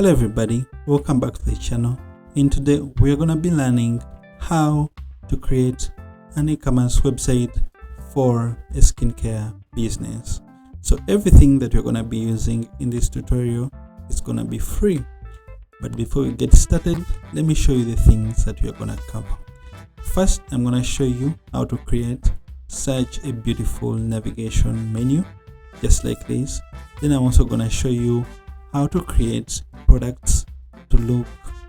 Hello everybody, welcome back to the channel. And today we are going to be learning how to create an e-commerce website for a skincare business. So everything that you're going to be using in this tutorial is going to be free. But before we get started, let me show you the things that you're going to cover. First, I'm going to show you how to create such a beautiful navigation menu, just like this. Then I'm also going to show you how to create products to look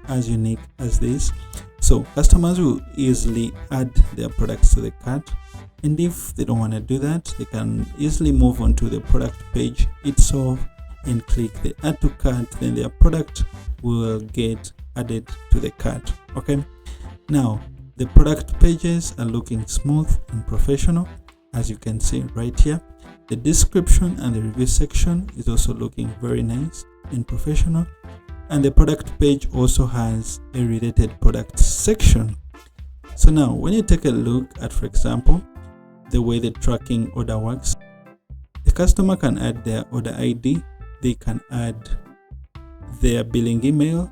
as unique as this. So customers will easily add their products to the cart, and if they don't want to do that, they can easily move on to the product page itself and click the add to cart. Then their product will get added to the cart. Okay, now the product pages are looking smooth and professional, as you can see right here. The description and the review section is also looking very nice and professional, and the product page also has a related product section. So now when you take a look at, for example, the way the tracking order works, the customer can add their order ID, they can add their billing email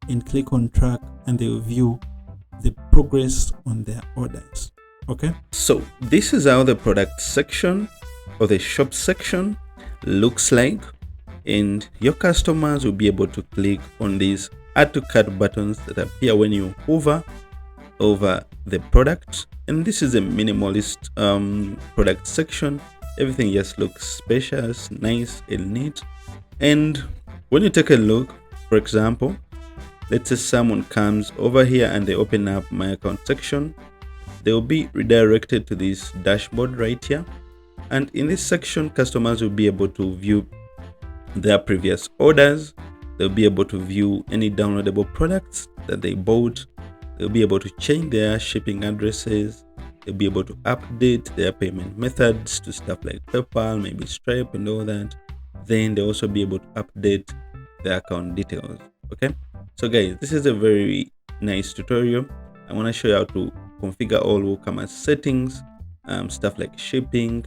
and click on track, and they will view the progress on their orders. Okay, so this is how the product section or the shop section looks like, and your customers will be able to click on these add to cart buttons that appear when you hover over the product. And this is a minimalist product section. Everything just looks spacious, nice and neat. And when you take a look, for example, let's say someone comes over here and they open up my account section, they will be redirected to this dashboard right here. And in this section, customers will be able to view their previous orders. They'll be able to view any downloadable products that they bought. They'll be able to change their shipping addresses. They'll be able to update their payment methods to stuff like PayPal, maybe Stripe and all that. Then they'll also be able to update their account details. Okay, so guys, this is a very nice tutorial. I want to show you how to configure all Woocomerce settings, stuff like shipping,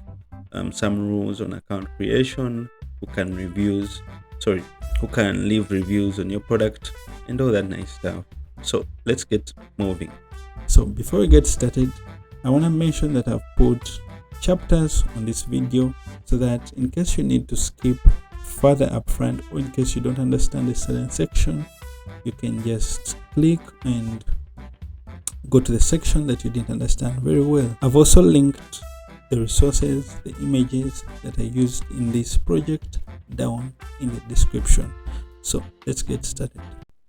some rules on account creation, who can leave reviews on your product, and all that nice stuff. So let's get moving. So before we get started, I want to mention that I've put chapters on this video so that in case you need to skip further up front, or in case you don't understand a certain section, you can just click and go to the section that you didn't understand very well. I've also linked the resources, the images that I used in this project down in the description. So let's get started.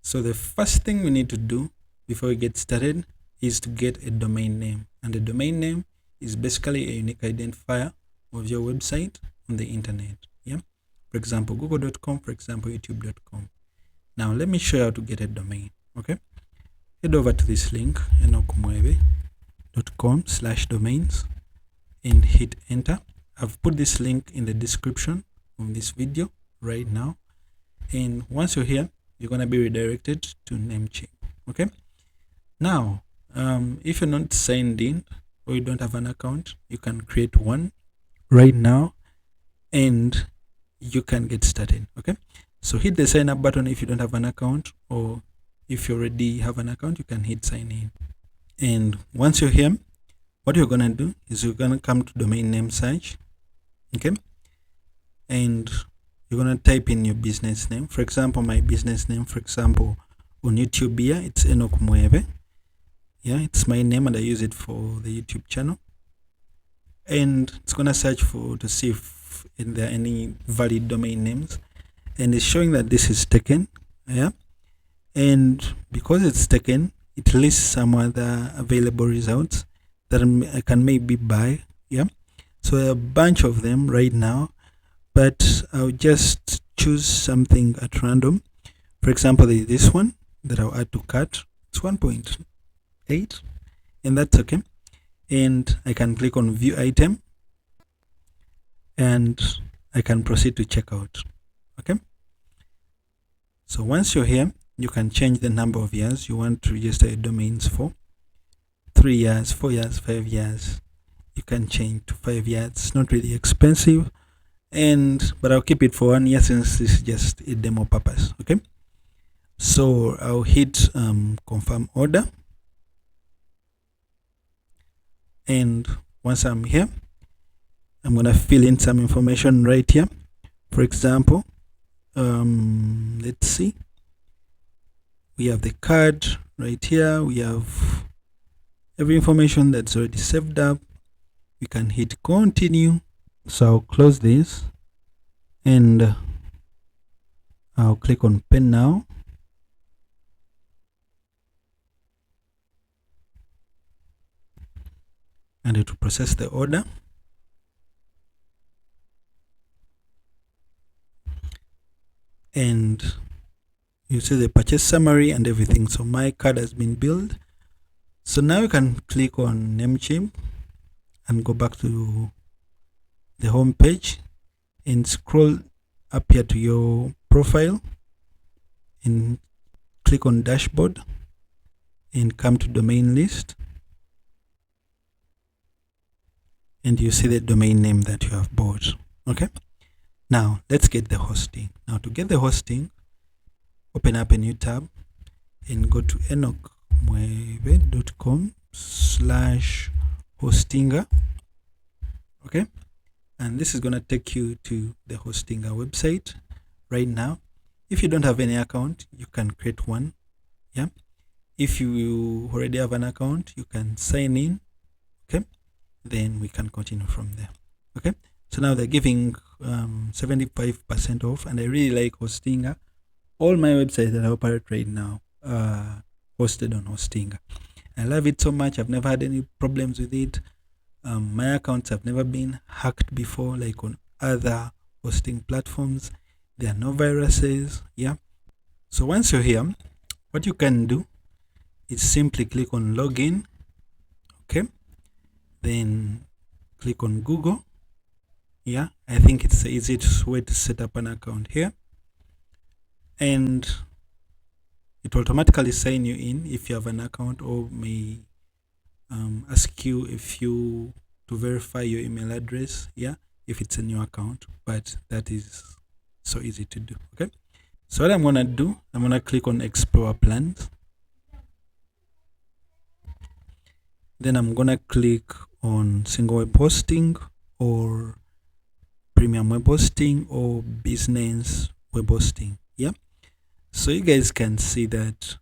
So the first thing we need to do before we get started is to get a domain name, and the domain name is basically a unique identifier of your website on the internet. Yeah, for example, google.com, for example, youtube.com. Now let me show you how to get a domain. Okay, head over to this link, ecommerce.com/domains, and hit enter. I've put this link in the description of this video right now, and once you're here, you're going to be redirected to Namecheap. Okay, now if you're not signed in or you don't have an account, you can create one right now and you can get started. Okay, so hit the sign up button if you don't have an account, or if you already have an account, you can hit sign in. And once you're here, what you're gonna do is you're gonna come to domain name search. Okay, and you're gonna type in your business name. For example, my business name, for example, on YouTube here, it's Ecommerce. Yeah, it's my name and I use it for the YouTube channel. And it's gonna search to see if there are any valid domain names, and it's showing that this is taken. Yeah, and because it's taken, it lists some other available results that I can maybe buy. Yeah, so a bunch of them right now, but I'll just choose something at random. For example, there's this one that I'll add to cart. It's 1.8, and that's okay. And I can click on view item, and I can proceed to checkout. Okay, so once you're here, you can change the number of years you want to register your domains for. 3 years, 4 years, 5 years. You can change to 5 years. It's not really expensive, but I'll keep it for 1 year since this is just a demo purpose. Okay, So I'll hit confirm order, and once I'm here, I'm gonna fill in some information right here. For example, let's see, we have the card right here, we have every information that's already saved up. We can hit continue. So I'll close this and I'll click on pen now. And it will process the order. And you see the purchase summary and everything. So my card has been built. So now you can click on Namecheap and go back to the home page and scroll up here to your profile and click on dashboard and come to domain list, and you see the domain name that you have bought. Okay, now let's get the hosting. Now to get the hosting, open up a new tab and go to enochmwebe.com/hostinga. Okay, and this is going to take you to the Hostinga website right now. If you don't have any account, you can create one. Yeah, if you already have an account, you can sign in. Okay, then we can continue from there. Okay, so now they're giving 75% off, and I really like Hostinga. All my websites that I operate right now are hosted on Hostinga. I love it so much. I've never had any problems with it. My accounts have never been hacked before, like on other hosting platforms. There are no viruses. Yeah. So once you're here, what you can do is simply click on login. Okay. Then click on Google. Yeah. I think it's the easiest way to set up an account here. And it will automatically sign you in if you have an account, or may ask you to verify your email address, yeah, if it's a new account, but that is so easy to do. Okay, so what I'm gonna do, I'm gonna click on explore plans, then I'm gonna click on single web hosting or premium web hosting or business web hosting. Yeah, so you guys can see that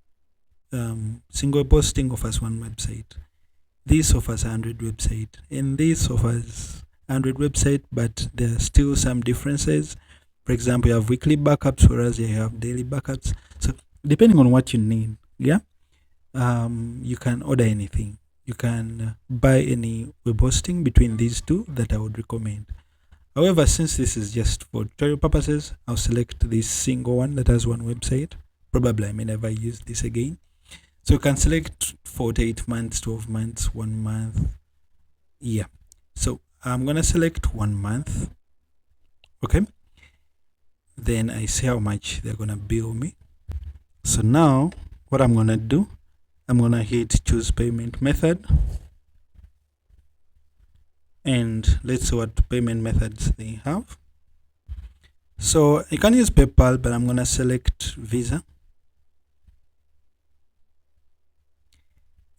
single web hosting offers one website, this offers 100 website, and this offers 100 website, but there are still some differences. For example, you have weekly backups, whereas you have daily backups. So depending on what you need, yeah, you can order anything. You can buy any web hosting between these two that I would recommend. However, since this is just for tutorial purposes, I'll select this single one that has one website. Probably I may never use this again. So you can select 48 months, 12 months, 1 month. Yeah. So I'm going to select 1 month. Okay. Then I see how much they're going to bill me. So now what I'm going to do, I'm going to hit choose payment method. And let's see what payment methods they have. So you can use PayPal, but I'm going to select Visa.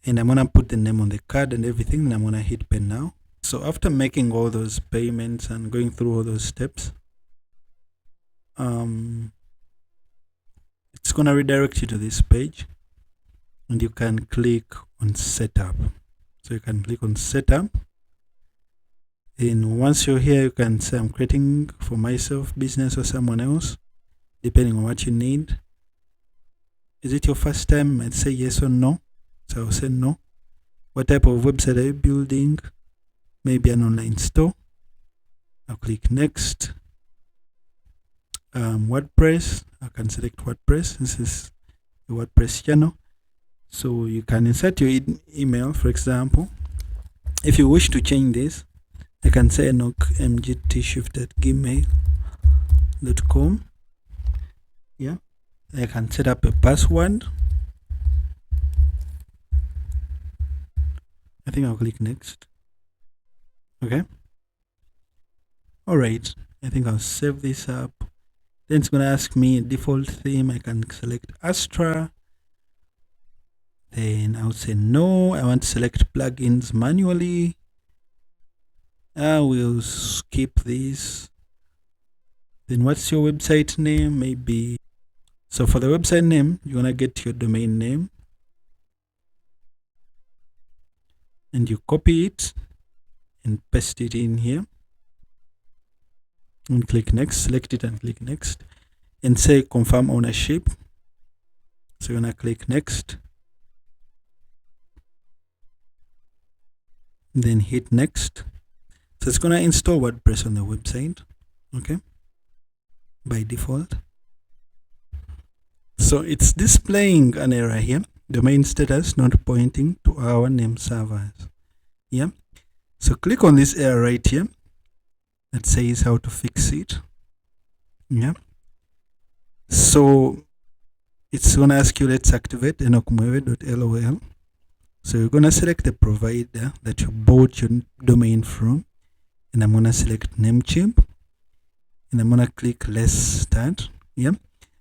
And I'm going to put the name on the card and everything, and I'm going to hit pay now. So after making all those payments and going through all those steps, it's going to redirect you to this page, and you can click on setup. So you can click on setup, and once you're here, you can say I'm creating for myself, business, or someone else, depending on what you need. Is it your first time? I'd say yes or no. So I'll say no. What type of website are you building? Maybe an online store. I'll click next. WordPress. I can select WordPress. This is the WordPress channel. So you can insert your email, for example. If you wish to change this, you can say enochmgtshift@gmail.com. Yeah. I can set up a password. I think I'll click next. Okay. All right. I think I'll save this up. Then it's going to ask me default theme. I can select Astra. Then I'll say no, I want to select plugins manually. I will skip this. Then what's your website name? Maybe. So for the website name, you want to get your domain name. And you copy it and paste it in here. And click next, select it and click next. And say confirm ownership. So you're going to click next. Then hit next. So it's going to install WordPress on the website. Okay. By default. So it's displaying an error here. Domain status not pointing to our name servers. Yeah. So click on this error right here that says how to fix it. Yeah. So it's going to ask you, let's activate enochmwewe.lol. So you're going to select the provider that you bought your domain from. And I'm going to select Namecheap. And I'm going to click let's start. Yeah.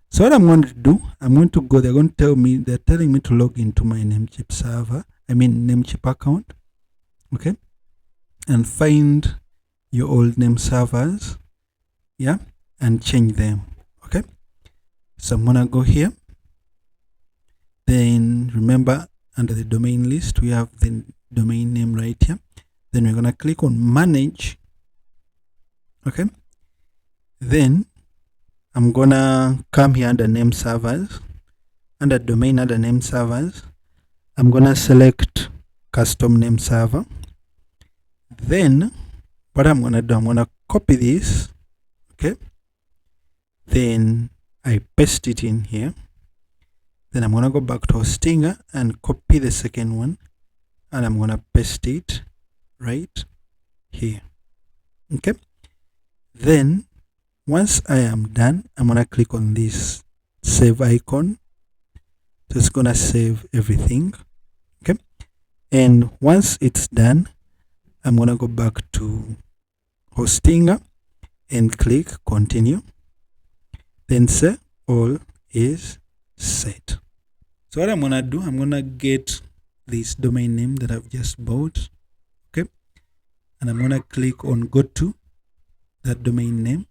So what I'm going to do, I'm going to go, they're telling me to log into my Namecheap server. Namecheap account. Okay. And find your old name servers. Yeah. And change them. Okay. So I'm going to go here. Then remember, under the domain list, we have the domain name right here. Then we're going to click on manage. Okay. Then I'm going to come here under name servers. Under domain, under name servers, I'm going to select custom name server. Then what I'm going to do, I'm going to copy this. Okay. Then I paste it in here. Then I'm going to go back to Hostinger and copy the second one. And I'm going to paste it right here. Okay. Then once I am done, I'm going to click on this save icon. So it's going to save everything. Okay. And once it's done, I'm going to go back to Hostinger and click continue. Then say all is set. So what I'm going to do, I'm going to get this domain name that I've just bought. Okay. And I'm going to click on go to that domain name.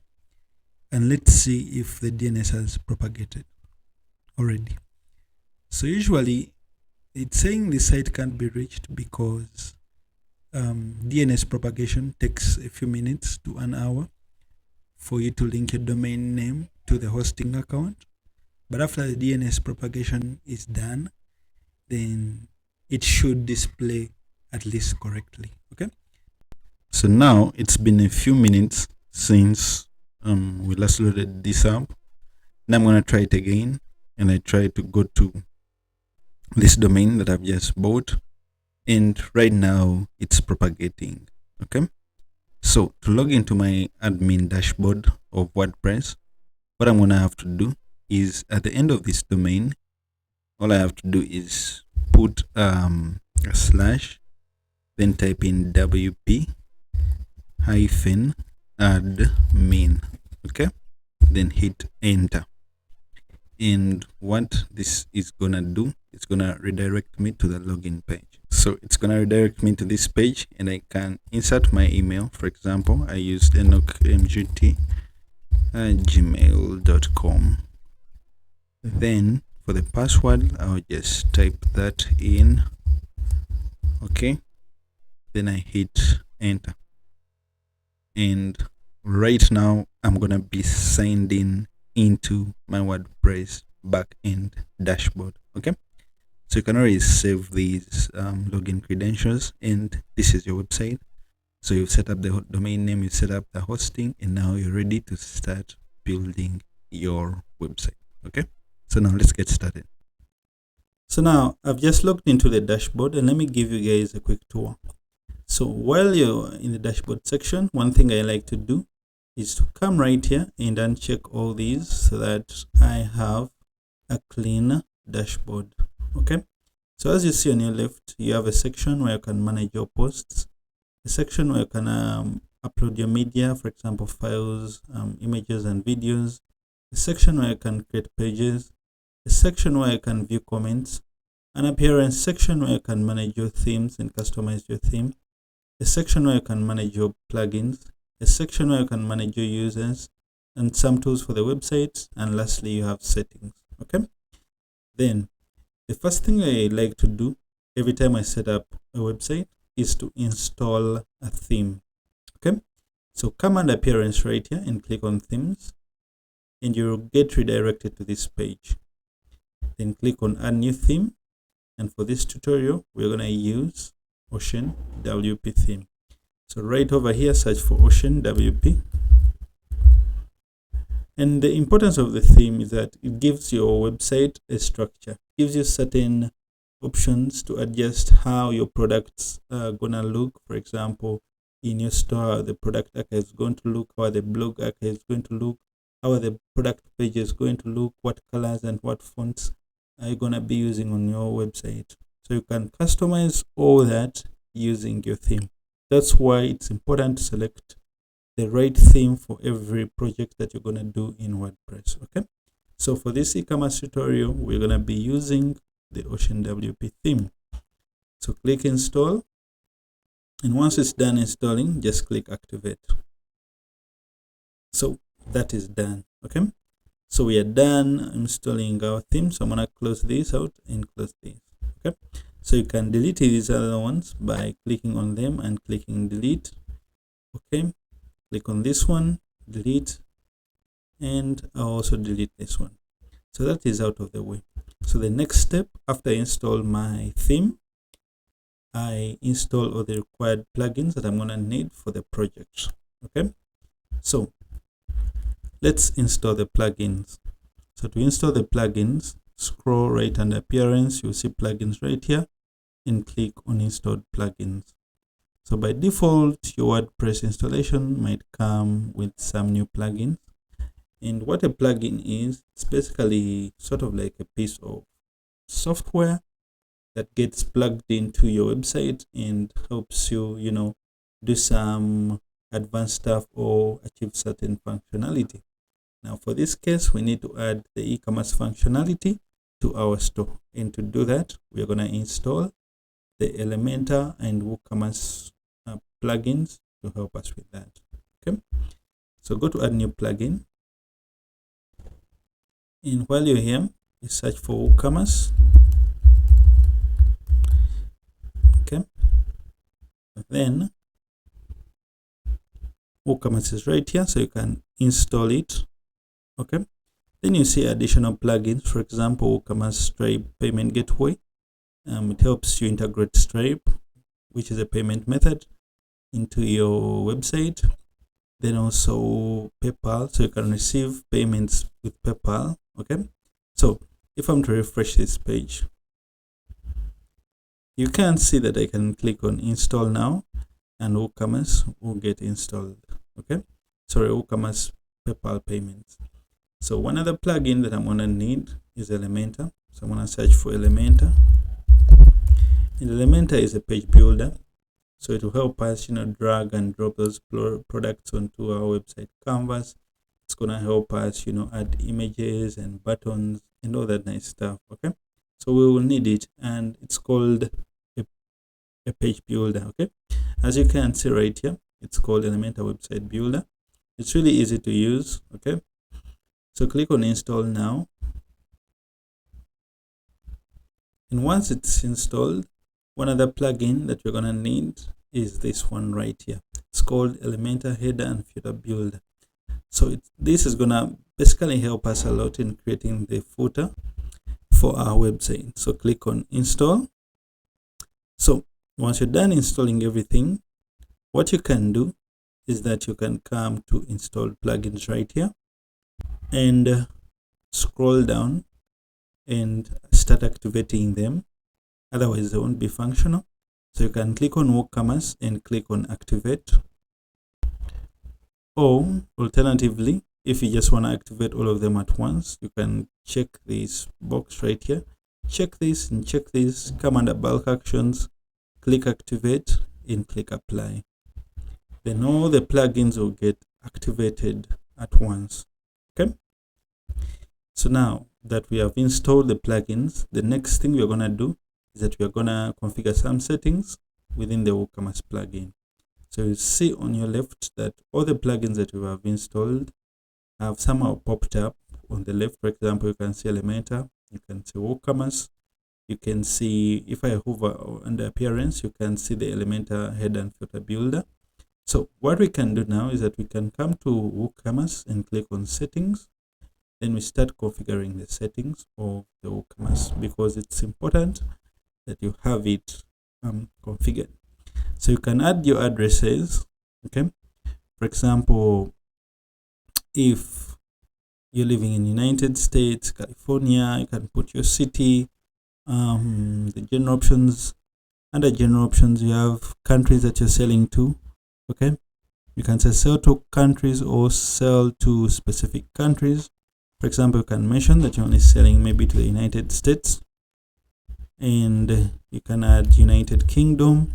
And let's see if the DNS has propagated already. So usually it's saying the site can't be reached because DNS propagation takes a few minutes to an hour for you to link your domain name to the hosting account. But after the DNS propagation is done, then it should display at least correctly. Okay. So now it's been a few minutes since we last loaded this up. Now I'm going to try it again, and I try to go to this domain that I've just bought, and right now it's propagating. Okay. So to log into my admin dashboard of WordPress, what I'm going to have to do is at the end of this domain, all I have to do is put a slash, then type in wp-admin. Okay. Then hit enter. And what this is gonna do, it's gonna redirect me to the login page. So it's gonna redirect me to this page, and I can insert my email. For example, I used enochmgt@gmail.com. Then for the password, I'll just type that in. Okay. Then I hit enter. And right now I'm gonna be signed in into my WordPress backend dashboard. Okay. So you can always save these login credentials, and this is your website. So you've set up the domain name, you set up the hosting, and now you're ready to start building your website. Okay. So now let's get started. So now I've just logged into the dashboard, and let me give you guys a quick tour. So while you're in the dashboard section, one thing I like to do is to come right here and uncheck all these so that I have a clean dashboard. Okay. So as you see on your left, you have a section where you can manage your posts, a section where you can upload your media, for example, files, images and videos. a section where I can create pages, a section where I can view comments, an appearance section where you can manage your themes and customize your theme, a section where you can manage your plugins, a section where you can manage your users, and some tools for the website, and lastly you have settings. Okay, then the first thing I like to do every time I set up a website is to install a theme. Okay, so come and appearance right here and click on themes, and you'll get redirected to this page. Then click on add new theme, and for this tutorial we're going to use Ocean WP theme. So right over here, search for Ocean WP. And the importance of the theme is that it gives your website a structure, gives you certain options to adjust how your products are gonna look. For example, in your store, the product archive is going to look, how the blog archive is going to look, how are the product pages going to look, what colors and what fonts are you gonna be using on your website. So you can customize all that using your theme. That's why it's important to select the right theme for every project that you're going to do in WordPress. Okay, so for this e-commerce tutorial we're going to be using the Ocean WP theme. So click install, and once it's done installing, just click activate. So that is done. Okay, so we are done installing our theme. So I'm going to close this out and close this. Okay, so you can delete these other ones by clicking on them and clicking delete. Okay, click on this one, delete, and I'll also delete this one. So that is out of the way. So the next step, after I install my theme, I install all the required plugins that I'm going to need for the project. Okay, so let's install the plugins. So to install the plugins, scroll right under appearance, you'll see plugins right here, and click on installed plugins. So by default, your WordPress installation might come with some new plugins. And what a plugin is, it's basically sort of like a piece of software that gets plugged into your website and helps you, do some advanced stuff or achieve certain functionality. Now for this case, we need to add the e-commerce functionality to our store. And to do that, we're going to install the Elementor and Woocomerce plugins to help us with that. Okay, so go to add new plugin, and while you're here, you search for Woocomerce. Okay, then Woocomerce is right here, so you can install it. Okay, then you see additional plugins. For example, Woocomerce Stripe payment gateway. It helps you integrate Stripe, which is a payment method, into your website. Then also PayPal, so you can receive payments with PayPal. Okay, so if I'm to refresh this page, you can see that I can click on install now, and Woocomerce will get installed. Okay, sorry, Woocomerce PayPal payments. So one other plugin that I'm gonna need is Elementor. So I'm gonna search for Elementor, and Elementor is a page builder. So it will help us, drag and drop those products onto our website canvas. It's going to help us, add images and buttons and all that nice stuff. Okay, so we will need it, and it's called a page builder. Okay, as you can see right here, it's called Elementor Website Builder. It's really easy to use. Okay, so click on install now, and once it's installed, one other plugin that you're gonna need is this one right here. It's called Elementor Header and Footer Builder. So this is gonna basically help us a lot in creating the footer for our website. So click on install. So once you're done installing everything, what you can do is that you can come to install plugins right here and scroll down and start activating them. Otherwise they won't be functional. So you can click on Woocomerce and click on activate, or alternatively, if you just want to activate all of them at once, you can check this box right here, check this and check this, come under bulk actions, click activate and click apply. Then all the plugins will get activated at once. Okay, So now that we have installed the plugins, the next thing we're going to do is that we're going to configure some settings within the Woocomerce plugin. So you see on your left that all the plugins that you have installed have somehow popped up on the left. For example, you can see Elementor, you can see Woocomerce, you can see, if I hover under appearance, you can see the Elementor head and footer builder. So what we can do now is that we can come to Woocomerce and click on settings. Then we start configuring the settings of the Woocomerce, because it's important that you have it configured. So you can add your addresses. Okay, for example, if you're living in United States, California, you can put your city. The general options, under general options, you have countries that you're selling to. Okay, you can say sell to countries or sell to specific countries. For example, you can mention that you're only selling maybe to the United States, and you can add United Kingdom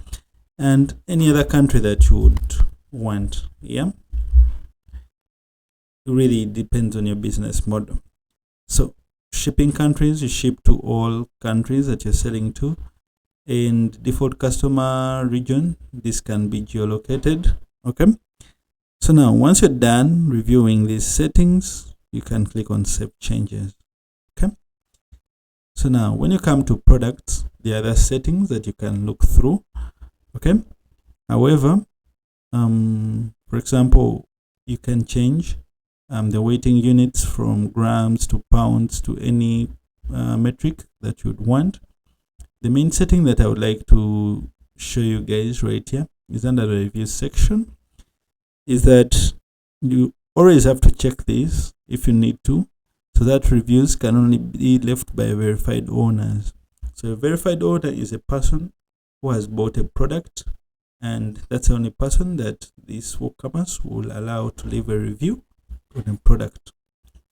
and any other country that you would want. Yeah, it really depends on your business model. So shipping countries, you ship to all countries that you're selling to. And default customer region, this can be geolocated. Okay, so now once you're done reviewing these settings, you can click on save changes. Okay, so now when you come to products, there are other settings that you can look through. Okay, however, for example, you can change the weighting units from grams to pounds to any metric that you'd want. The main setting that I would like to show you guys right here is under the review section, is that you always have to check this if you need to, so that reviews can only be left by verified owners. So a verified owner is a person who has bought a product, and that's the only person that this Woocomerce will allow to leave a review on a product.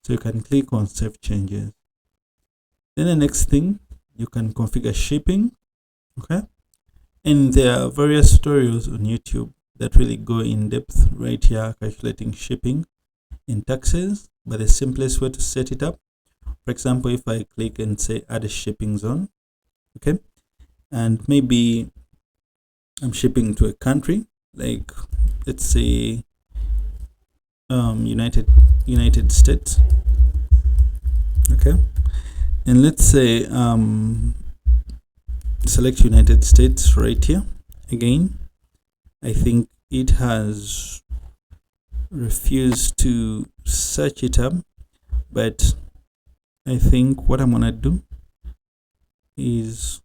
So you can click on save changes. Then the next thing, you can configure shipping. Okay, and there are various tutorials on YouTube that really go in depth right here, calculating shipping and taxes. But the simplest way to set it up, for example, if I click and say add a shipping zone, okay, and maybe I'm shipping to a country, like let's say United States. Okay, and let's say select United States right here. Again, I think it has refused to search it up, but I think what I'm gonna do is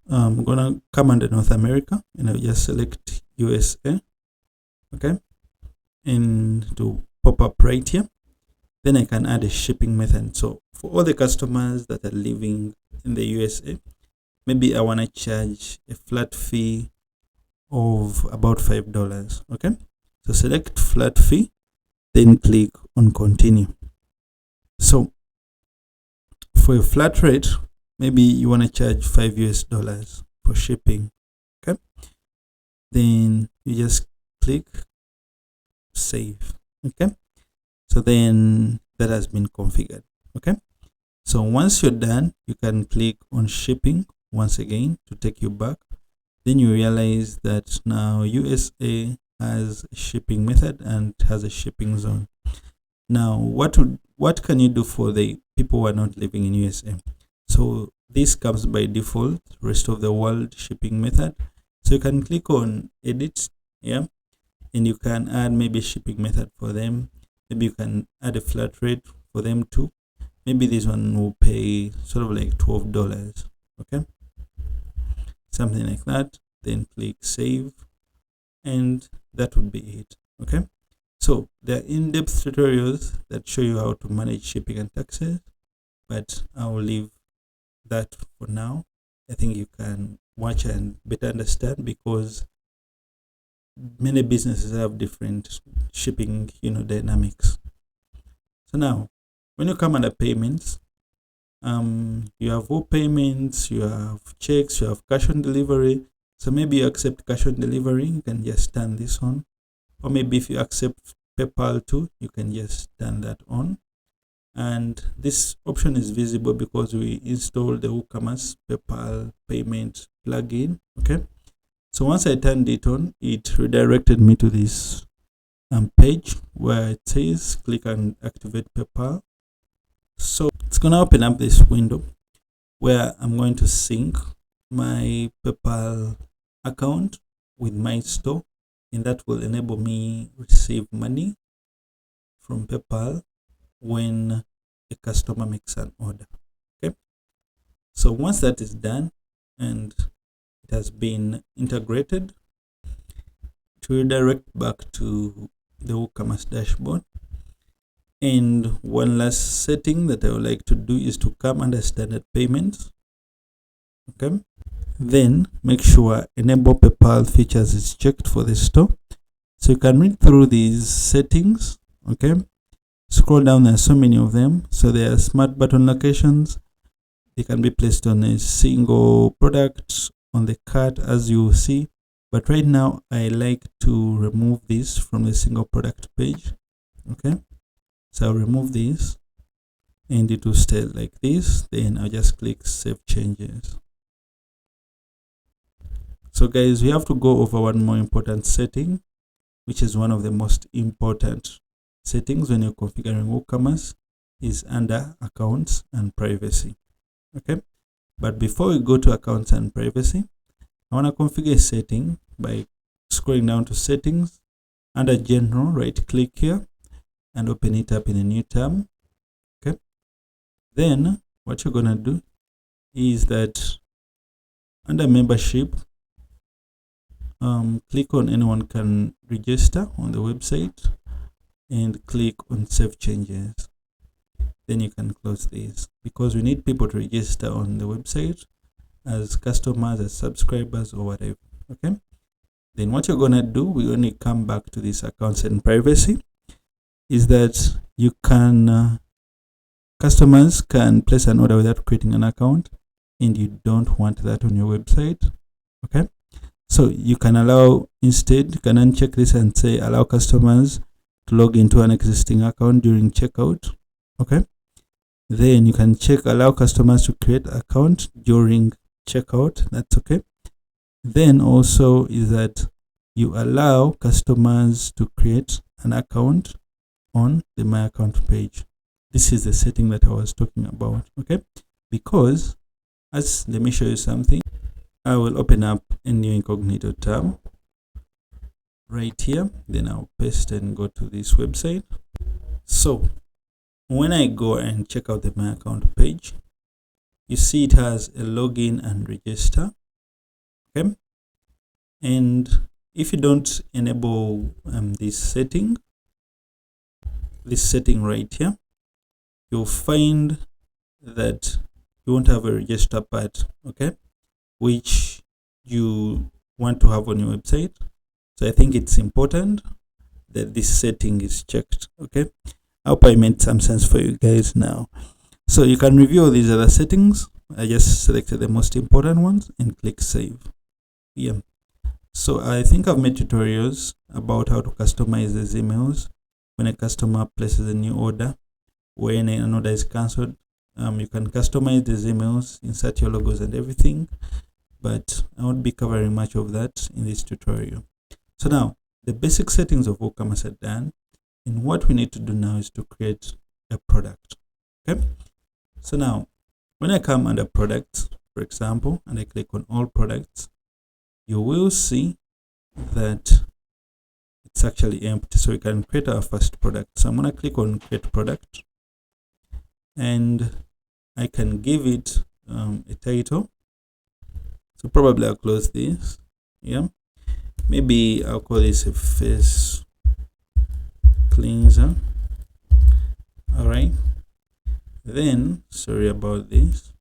I'm gonna come under North America, and I'll just select USA. Okay, and to pop up right here, then I can add a shipping method. So for all the customers that are living in the USA, maybe I want to charge a flat fee of about $5. Okay, so select flat fee, then click on continue. So for a flat rate, maybe you want to charge $5 for shipping. Okay, then you just click save. Okay, so then that has been configured. Okay, so once you're done, you can click on shipping once again to take you back. Then you realize that now USA has a shipping method and has a shipping zone. Now what can you do for the people who are not living in USA? So this comes by default, rest of the world shipping method. So you can click on edit, yeah, and you can add maybe shipping method for them. Maybe you can add a flat rate for them too. Maybe this one will pay sort of like $12. Okay, something like that. Then click save, and that would be it. Okay, so there are in-depth tutorials that show you how to manage shipping and taxes, but I will leave that for now. I think you can watch and better understand, because many businesses have different shipping dynamics. So now when you come under payments, you have all payments, you have checks, you have cash on delivery. So maybe you accept cash on delivery, you can just turn this on. Or maybe if you accept PayPal too, you can just turn that on. And this option is visible because we installed the Woocomerce PayPal payment plugin. Okay, so once I turned it on, it redirected me to this page where it says click and activate PayPal. So it's gonna open up this window where I'm going to sync my PayPal account with my store, and that will enable me receive money from PayPal when a customer makes an order. Okay, so once that is done and it has been integrated, to redirect back to the Woocomerce dashboard. And one last setting that I would like to do is to come under standard payments. Okay, then make sure enable PayPal features is checked for the store. So you can read through these settings. Okay, scroll down, there are so many of them. So there are smart button locations. They can be placed on a single product on the cart, as you will see. But right now, I like to remove this from the single product page. Okay, so I'll remove this and it will stay like this. Then I'll just click Save Changes. So guys, we have to go over one more important setting, which is one of the most important settings when you're configuring Woocomerce, is under Accounts and Privacy. Okay, but before we go to Accounts and Privacy, I want to configure a setting by scrolling down to Settings. Under General, right click here and open it up in a new tab. Okay, then what you're gonna do is that under Membership, click on Anyone Can Register on the website and click on Save Changes. Then you can close this, because we need people to register on the website as customers, as subscribers, or whatever. Okay, then what you're gonna do, we only come back to this Accounts and Privacy, is that you can customers can place an order without creating an account, and you don't want that on your website. Okay, so you can allow, instead you can uncheck this and say allow customers to log into an existing account during checkout. Okay, then you can check allow customers to create account during checkout. That's okay. Then also is that you allow customers to create an account on the My Account page. This is the setting that I was talking about. Okay, because let me show you something. I will open up a new incognito tab right here. Then I'll paste and go to this website. So when I go and check out the My Account page, you see it has a login and register. Okay, and if you don't enable this setting right here, you'll find that you won't have a register part. Okay, which you want to have on your website. So I think it's important that this setting is checked. Okay, I hope I made some sense for you guys now. So you can review all these other settings. I just selected the most important ones and click Save. Yeah, so I think I've made tutorials about how to customize these emails when a customer places a new order. When an order is cancelled, you can customize these emails, insert your logos and everything, but I won't be covering much of that in this tutorial. So now the basic settings of Woocomerce are done, and what we need to do now is to create a product. Okay, so now when I come under products, for example, and I click on all products, you will see that it's actually empty. So we can create our first product. So I'm going to click on create product, and I can give it a title. So probably I'll close this. Yeah, maybe I'll call this a face cleanser. All right, then sorry about this.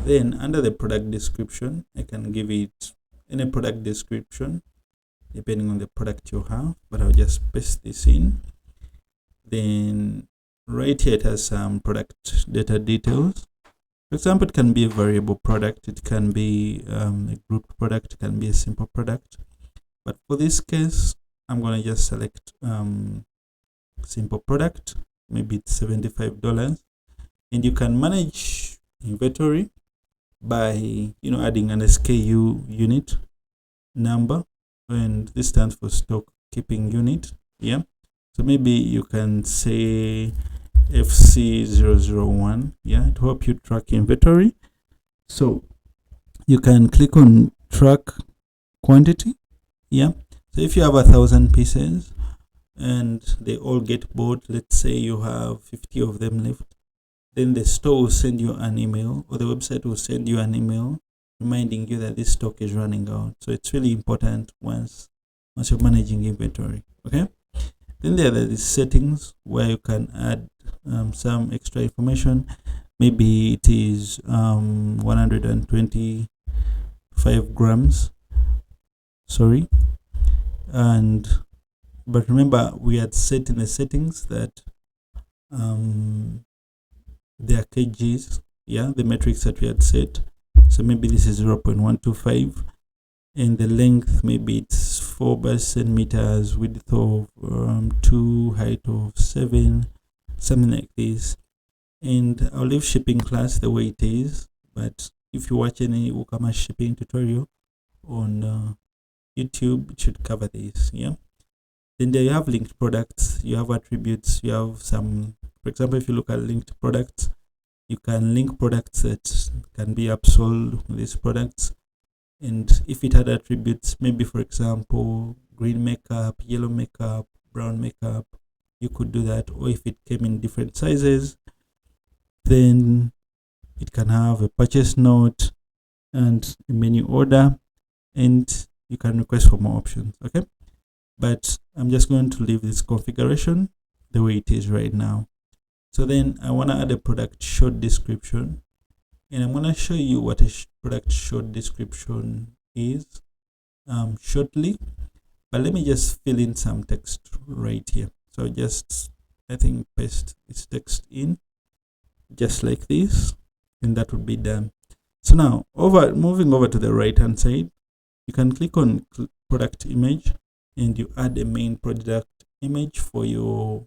Then under the product description, I can give it any product description depending on the product you have, but I'll just paste this in. Then right here it has some product data details. For example, it can be a variable product, it can be a grouped product, it can be a simple product, but for this case I'm going to just select simple product maybe it's $75. And you can manage inventory by adding an SKU unit number, and this stands for stock keeping unit. Yeah, so maybe you can say FC001, yeah, to help you track inventory. So you can click on track quantity. Yeah, so if you have 1,000 pieces and they all get bought, let's say you have 50 of them left, then the store will send you an email, or the website will send you an email reminding you that this stock is running out. So it's really important once you're managing inventory. Okay, then there are these settings where you can add some extra information. Maybe it is 125 grams, sorry, but remember we had set in the settings that they are kgs, yeah, the metrics that we had set. So maybe this is 0.125, and the length, maybe it's 4 by centimeters, width of 2, height of 7, something like this. And I'll leave shipping class the way it is, but if you watch any Woocomerce shipping tutorial on YouTube, it should cover this. Yeah, then there you have linked products, you have attributes, you have some, for example, if you look at linked products, you can link products that can be upsold with these products. And if it had attributes, maybe for example green makeup, yellow makeup, brown makeup, you could do that. Or if it came in different sizes, then it can have a purchase note and a menu order, and you can request for more options. Okay, but I'm just going to leave this configuration the way it is right now. So then I want to add a product short description, and I'm going to show you what a product short description is shortly, but let me just fill in some text right here. So just, I think, paste this text in just like this, and that would be done. So now moving over to the right hand side, you can click on product image, and you add a main product image for your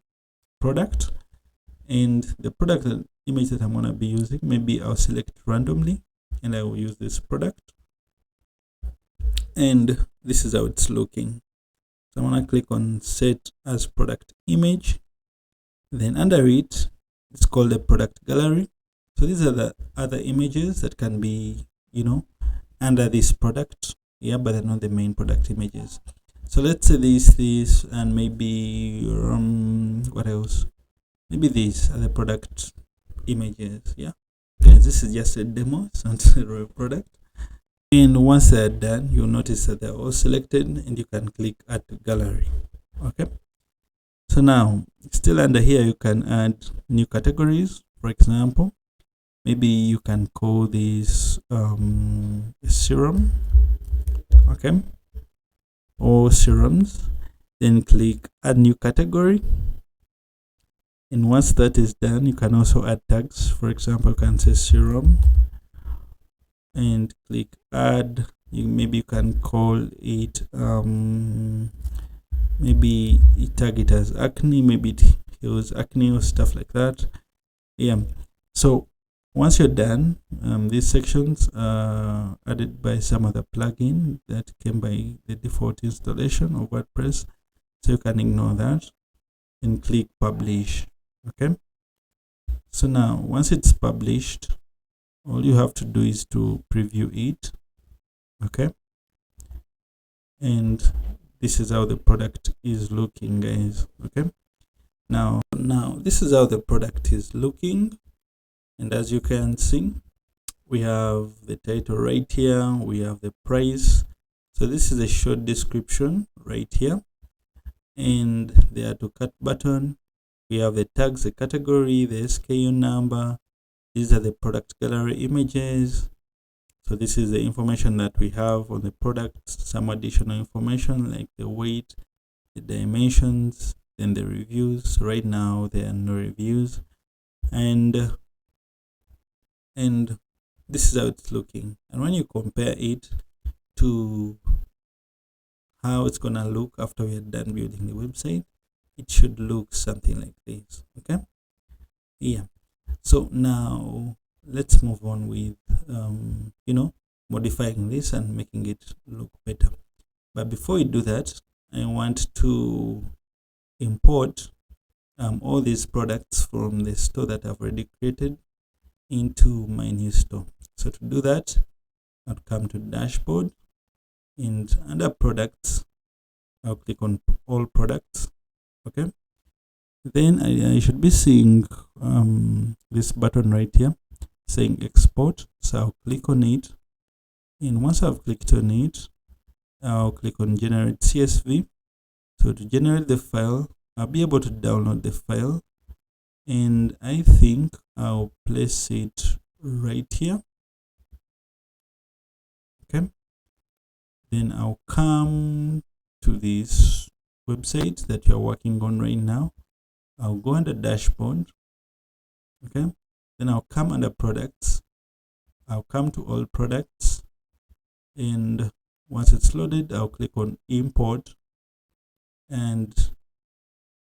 product. And the product image that I'm going to be using, maybe I'll select randomly and I will use this product, and this is how it's looking. So I'm going to click on set as product image, then under it, it's called the product gallery. So these are the other images that can be under this product, yeah, but they're not the main product images. So let's say this, and maybe what else? Maybe these are the product images. Yeah, guys, this is just a demo, it's not a real product. And once they're done, you'll notice that they're all selected, and you can click add to gallery. Okay, so now still under here, you can add new categories. For example, maybe you can call this serum, okay, or serums. Then click add new category, and once that is done, you can also add tags. For example, you can say serum and click add. Maybe you can call it maybe you tag it as acne, maybe it heals acne or stuff like that. Yeah, so once you're done, these sections are added by some other plugin that came by the default installation of WordPress, so you can ignore that and click publish. Okay, so now once it's published, all you have to do is to preview it. Okay, and this is how the product is looking, guys. Okay, now this is how the product is looking, and as you can see, we have the title right here, we have the price. So this is a short description right here, and the add to cart button. We have the tags, the category, the SKU number. These are the product gallery images. So this is the information that we have on the product, some additional information like the weight, the dimensions, then the reviews. Right now there are no reviews, and this is how it's looking. And when you compare it to how it's gonna look after we are done building the website, it should look something like this. Okay, Yeah. So now let's move on with modifying this and making it look better. But before we do that, I want to import all these products from the store that I've already created into my new store. So to do that, I'll come to dashboard, and under products, I'll click on all products. Okay. Then I should be seeing this button right here saying export. So I'll click on it. And once I've clicked on it, I'll click on generate CSV. So to generate the file, I'll be able to download the file. And I think I'll place it right here. Okay. Then I'll come to this website that you're working on right now. I'll go under dashboard. Okay. Then I'll come under products. I'll come to all products. And once it's loaded, I'll click on import. And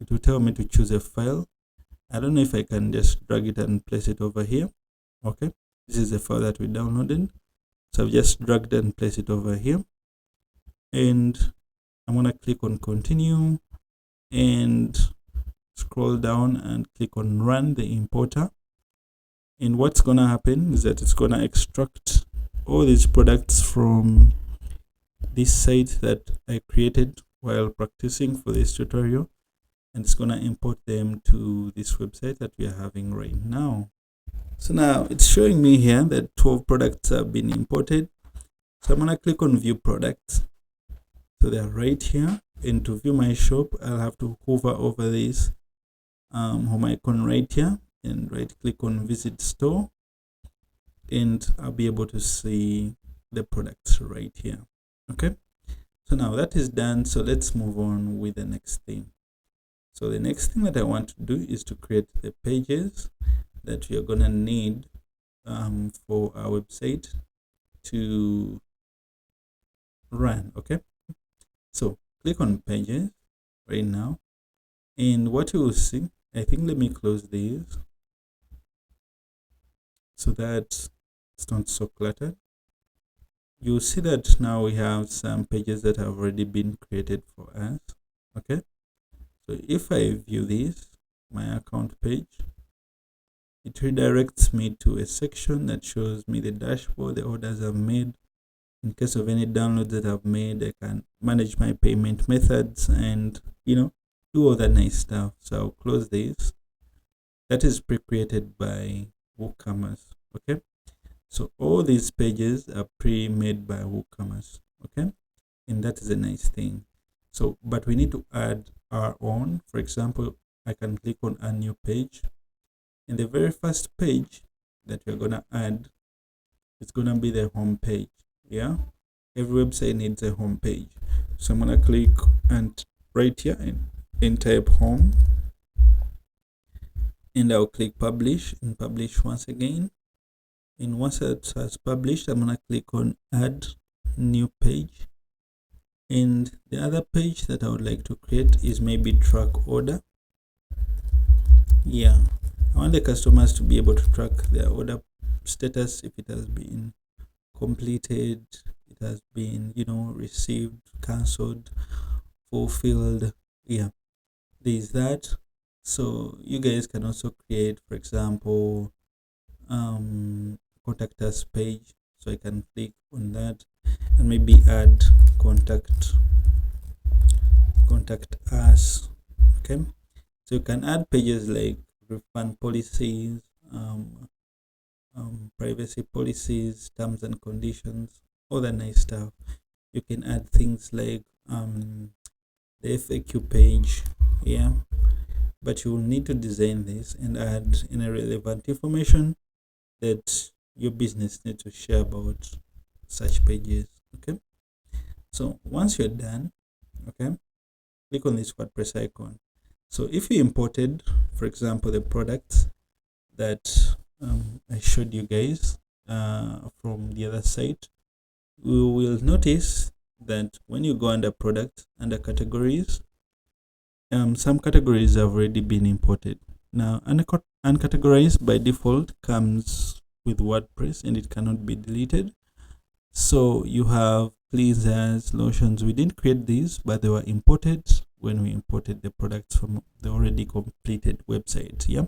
it will tell me to choose a file. I don't know if I can just drag it and place it over here. Okay. This is the file that we downloaded. So I've just dragged and placed it over here. And I'm going to click on continue and scroll down and click on run the importer. And what's going to happen is that it's going to extract all these products from this site that I created while practicing for this tutorial, and it's going to import them to this website that we are having right now. So now it's showing me here that 12 products have been imported. So I'm going to click on view products. So they're right here. And to view my shop, I'll have to hover over this home icon right here and right click on visit store. And I'll be able to see the products right here. Okay. So now that is done. So let's move on with the next thing. So the next thing that I want to do is to create the pages that you're going to need for our website to run. Okay. So click on pages right now. And what you will see, I think, let me close these so that it's not so cluttered. You'll see that now we have some pages that have already been created for us. Okay. So if I view this, my account page, it redirects me to a section that shows me the dashboard, the orders I've made. In case of any downloads that I've made, I can manage my payment methods and, do all that nice stuff. So I'll close this. That is pre-created by Woocomerce. Okay. So all these pages are pre-made by Woocomerce. Okay. And that is a nice thing. So, but we need to add our own. For example, I can click on a new page. And the very first page that we're going to add is going to be the home page. Yeah, every website needs a home page. So I'm going to click and right here and type home. And I'll click publish and publish once again. And once it has published, I'm going to click on add new page. And the other page that I would like to create is maybe track order. Yeah, I want the customers to be able to track their order status, if it has been completed, it has been, received, cancelled, fulfilled. Yeah, there's that. So you guys can also create, for example, contact us page. So I can click on that and maybe add contact us. Okay, so you can add pages like refund policies, privacy policies, terms and conditions, all that nice stuff. You can add things like the FAQ page. Yeah, but you will need to design this and add any relevant information that your business needs to share about such pages. Okay, so once you're done, okay, click on this WordPress icon. So if you imported, for example, the products that I showed you guys from the other site, you will notice that when you go under product, under categories, some categories have already been imported. Now, uncategorized by default comes with WordPress and it cannot be deleted. So you have cleansers, lotions. We didn't create these, but they were imported when we imported the products from the already completed website. Yeah.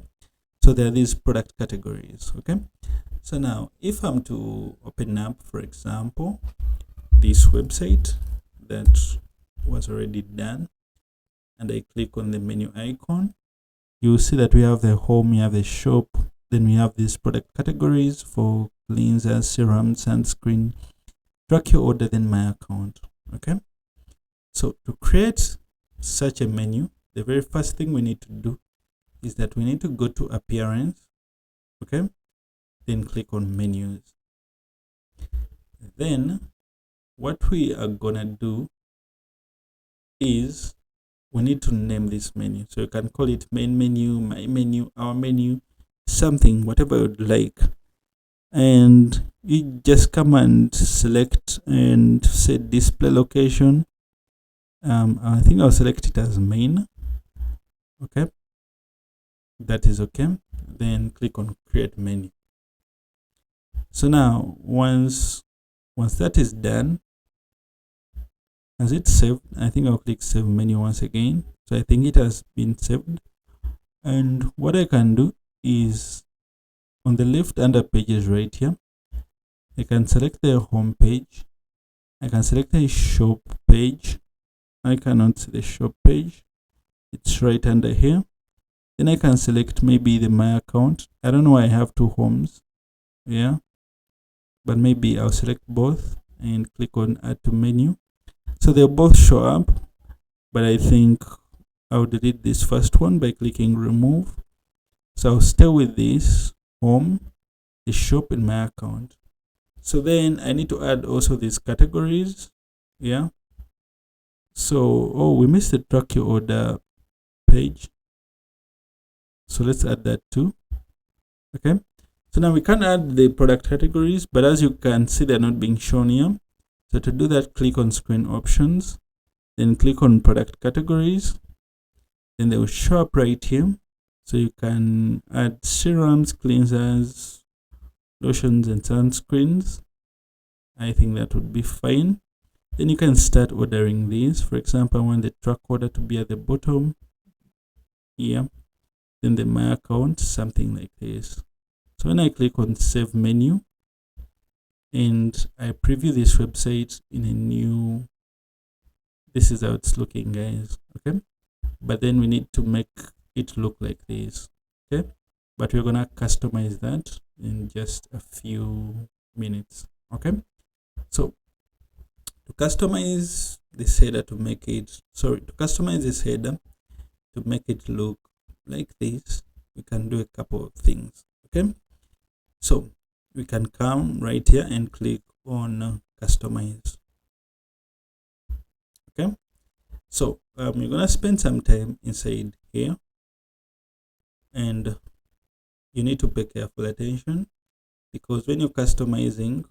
So there are these product categories. Okay. So now if I'm to open up, for example, this website that was already done, and I click on the menu icon, you'll see that we have the home, we have the shop, then we have these product categories for cleansers, serum, sunscreen, track your order, then my account. Okay. So to create such a menu, the very first thing we need to do is that we need to go to appearance. Okay. Then click on menus. Then what we are gonna do is we need to name this menu. So you can call it main menu, my menu, our menu, something, whatever you'd like. And you just come and select and say display location. I think I'll select it as main. Okay. That is okay. Then click on create menu. So now once that is done, as it's saved, I think I'll click save menu once again. So I think it has been saved. And what I can do is on the left under pages right here, I can select the home page. I can select the shop page. I cannot see the shop page. It's right under here. Then I can select maybe the my account. I don't know why I have two homes. Yeah. But maybe I'll select both and click on add to menu. So they'll both show up, but I think I'll delete this first one by clicking remove. So I'll stay with this home, the shop, and my account. So then I need to add also these categories. Yeah. So, we missed the track your order page. So let's add that too. Okay. So now we can add the product categories, but as you can see, they're not being shown here. So to do that, click on screen options, then click on product categories. Then they will show up right here. So you can add serums, cleansers, lotions, and sunscreens. I think that would be fine. Then you can start ordering these. For example, I want the track order to be at the bottom here. Then the my account, something like this. So when I click on save menu and I preview this website in a new, this is how it's looking, guys. Okay. But then we need to make it look like this. Okay. But we're gonna customize that in just a few minutes. Okay. So to customize this header to make it, to make it look like this, we can do a couple of things. Okay. So we can come right here and click on customize. Okay. So you're gonna spend some time inside here, and you need to pay careful attention, because when you're customizing,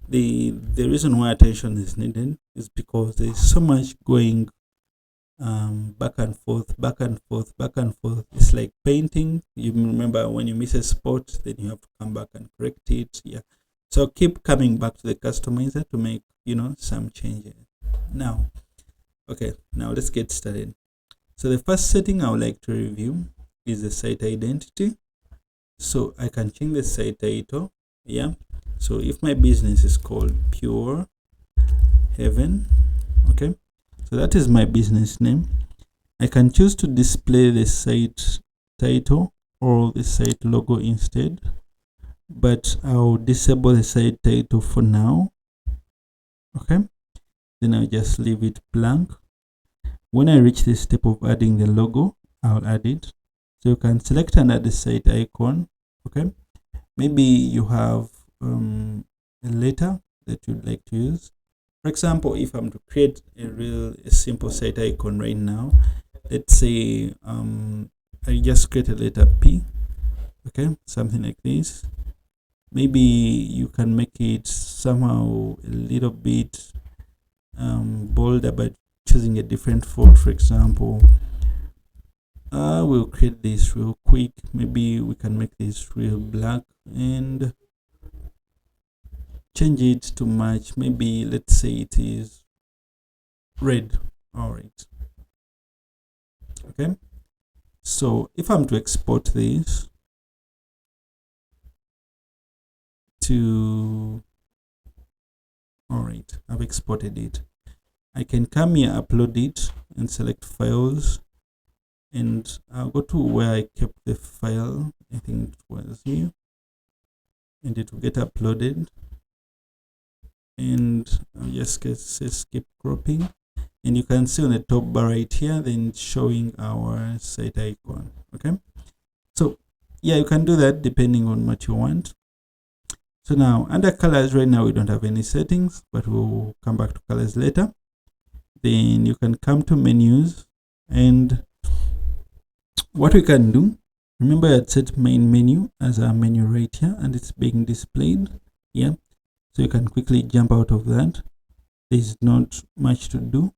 the reason why attention is needed is because there's so much going back and forth. It's like painting. You remember when you miss a spot, then you have to come back and correct it. Yeah. So keep coming back to the customizer to make, some changes. Now, okay, now let's get started. So the first setting I would like to review is the site identity. So I can change the site title. Yeah. So if my business is called Pure Heaven, okay, so that is my business name. I can choose to display the site title or the site logo instead, but I'll disable the site title for now. Okay, then I'll just leave it blank. When I reach the step of adding the logo, I'll add it. So you can select and add the site icon. Okay, maybe you have a letter that you'd like to use. For example, if I'm to create a simple site icon right now, let's say I just create a letter P. Okay, something like this. Maybe you can make it somehow a little bit bolder by choosing a different font. For example, We'll create this real quick. Maybe we can make this real black and change it to match. Maybe let's say it is red. All right. Okay. So if I'm to export this to, all right, I've exported it. I can come here, upload it, and select files, and I'll go to where I kept the file. I think it was here, and it will get uploaded. And I'll just skip cropping, and you can see on the top bar right here, then it's showing our site icon. Okay, so yeah, you can do that depending on what you want. So now under colors, right now we don't have any settings, but we'll come back to colors later. Then you can come to menus, and what we can do, remember I had set main menu as our menu right here, and it's being displayed. Yeah, so you can quickly jump out of that. There's not much to do.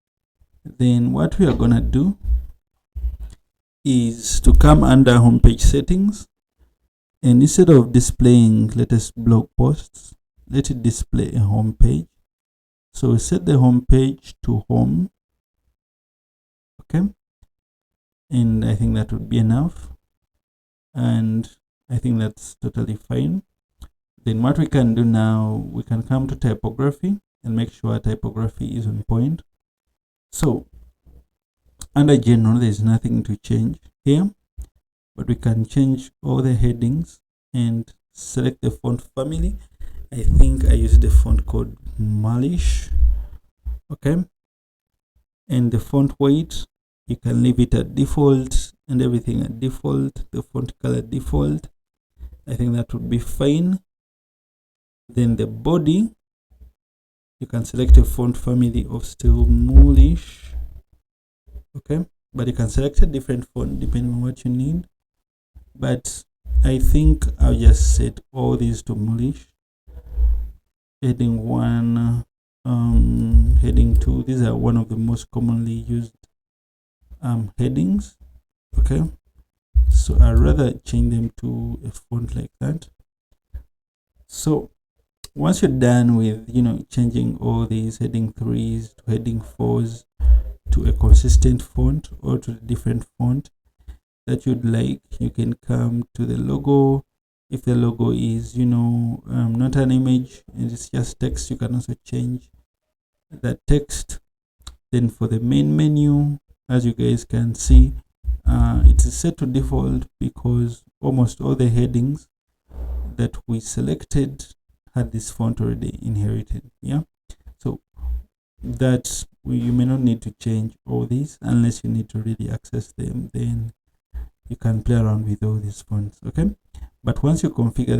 Then what we are gonna do is to come under homepage settings, and instead of displaying latest blog posts, let it display a home page. So we set the home page to home. Okay, and I think that would be enough, and I think that's totally fine. Then what we can do now, we can come to typography and make sure typography is on point. So under general, there's nothing to change here, but we can change all the headings and select the font family. I think I used the font called Minimalist. Okay, and the font weight, you can leave it at default and everything at default. The font color default, I think that would be fine. Then the body, you can select a font family of still Minimalist. Okay, but you can select a different font depending on what you need. But I think I'll just set all these to Minimalist. Heading 1, heading 2, these are one of the most commonly used headings. Okay, so I'd rather change them to a font like that. So once you're done with changing all these heading 3s to heading 4s to a consistent font or to a different font that you'd like, you can come to the logo. If the logo is not an image and it's just text, you can also change that text. Then for the main menu, as you guys can see, it is set to default because almost all the headings that we selected had this font already inherited. Yeah, so that you may not need to change all these unless you need to really access them. Then you can play around with all these fonts. Okay, but once you configure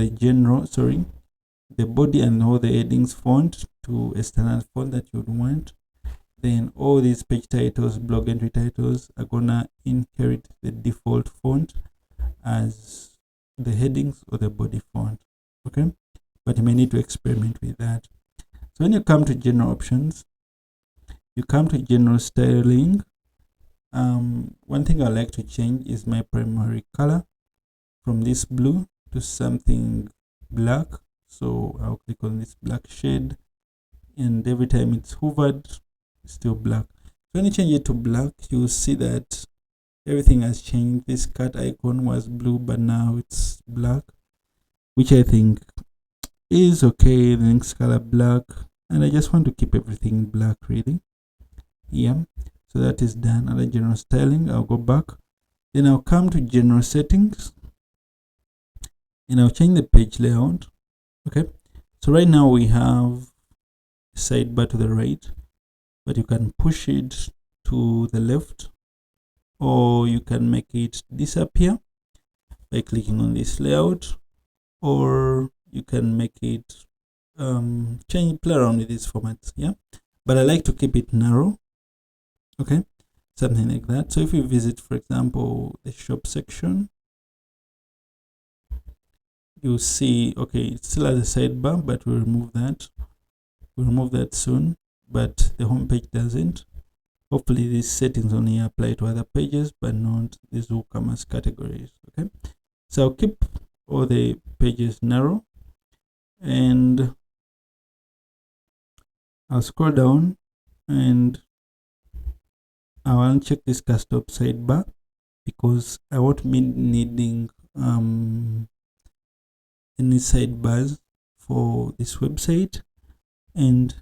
the body and all the headings font to a standard font that you would want, then all these page titles, blog entry titles are gonna inherit the default font as the headings or the body font. Okay, but you may need to experiment with that. So when you come to general options, you come to general styling. One thing I like to change is my primary color from this blue to something black. So I'll click on this black shade, and every time it's hovered, it's still black. So when you change it to black, you'll see that everything has changed. This cat icon was blue, but now it's black, which I think is okay. The next color black, and I just want to keep everything black really. Yeah, so that is done. Under general styling, I'll go back, then I'll come to general settings, and I'll change the page layout. Okay, so right now we have a sidebar to the right, but you can push it to the left, or you can make it disappear by clicking on this layout, or you can make it play around with these formats. Yeah, but I like to keep it narrow. Okay, something like that. So if you visit, for example, the shop section, you'll see, okay, it's still at the sidebar, but we'll remove that. We'll remove that soon, but the home page doesn't. Hopefully these settings only apply to other pages, but not these Woocomerce categories. Okay, so I'll keep all the pages narrow, and I'll scroll down, and I'll uncheck this custom sidebar because I won't be needing any sidebars for this website, and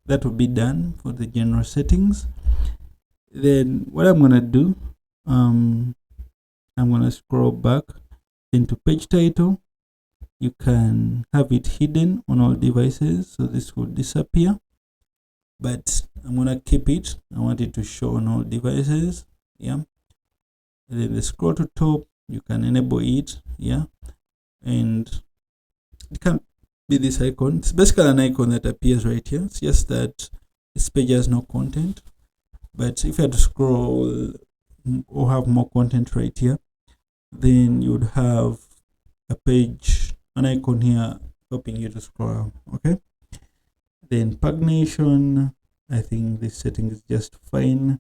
that will be done for the general settings. Then what I'm gonna do, I'm gonna scroll back into page title. You can have it hidden on all devices, so this will disappear, but I'm gonna keep it. I want it to show on all devices. Yeah, and then the scroll to top, you can enable it. Yeah, and it can be this icon. It's basically an icon that appears right here. It's just that this page has no content, but if you had to scroll or have more content right here, then you would have a page, an icon here helping you to scroll. Okay, then pagination, I think this setting is just fine.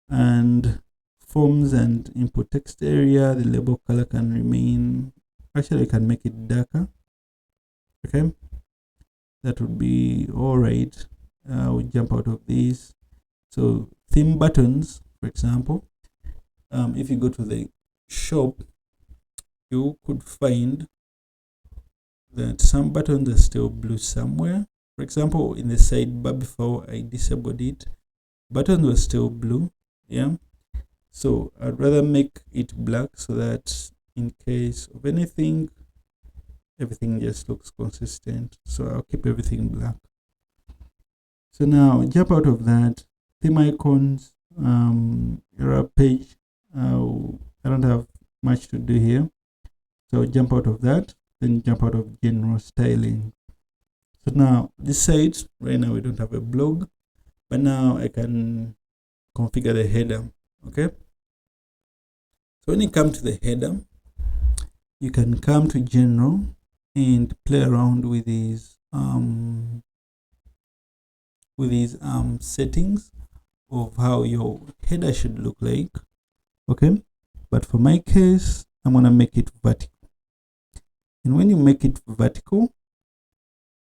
And forms and input text area, the label color can remain, actually I can make it darker. Okay, that would be all right. We'll jump out of this. So theme buttons, for example, if you go to the shop, you could find that some buttons are still blue somewhere. For example, in the sidebar before I disabled it, buttons were still blue. Yeah, so I'd rather make it black so that in case of anything, everything just looks consistent. So I'll keep everything black. So now jump out of that. Theme icons, error page. I don't have much to do here, so jump out of that, then jump out of general styling. So now this site, right now we don't have a blog, but now I can configure the header. Okay, so when you come to the header, you can come to general and play around with these settings of how your header should look like. Okay, but for my case, I'm gonna make it vertical, and when you make it vertical,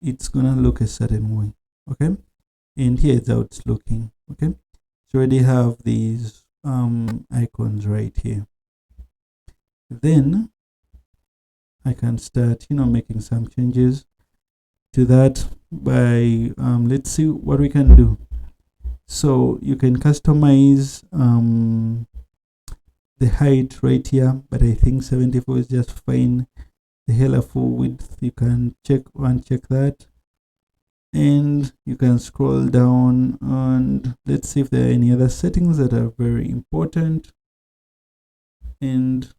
it's gonna look a certain way. Okay, and here is how it's looking. Okay, so already have these icons right here. Then I can start, making some changes to that by let's see what we can do. So you can customize the height right here, but I think 74 is just fine. The header full width, you can uncheck that, and you can scroll down, and let's see if there are any other settings that are very important. And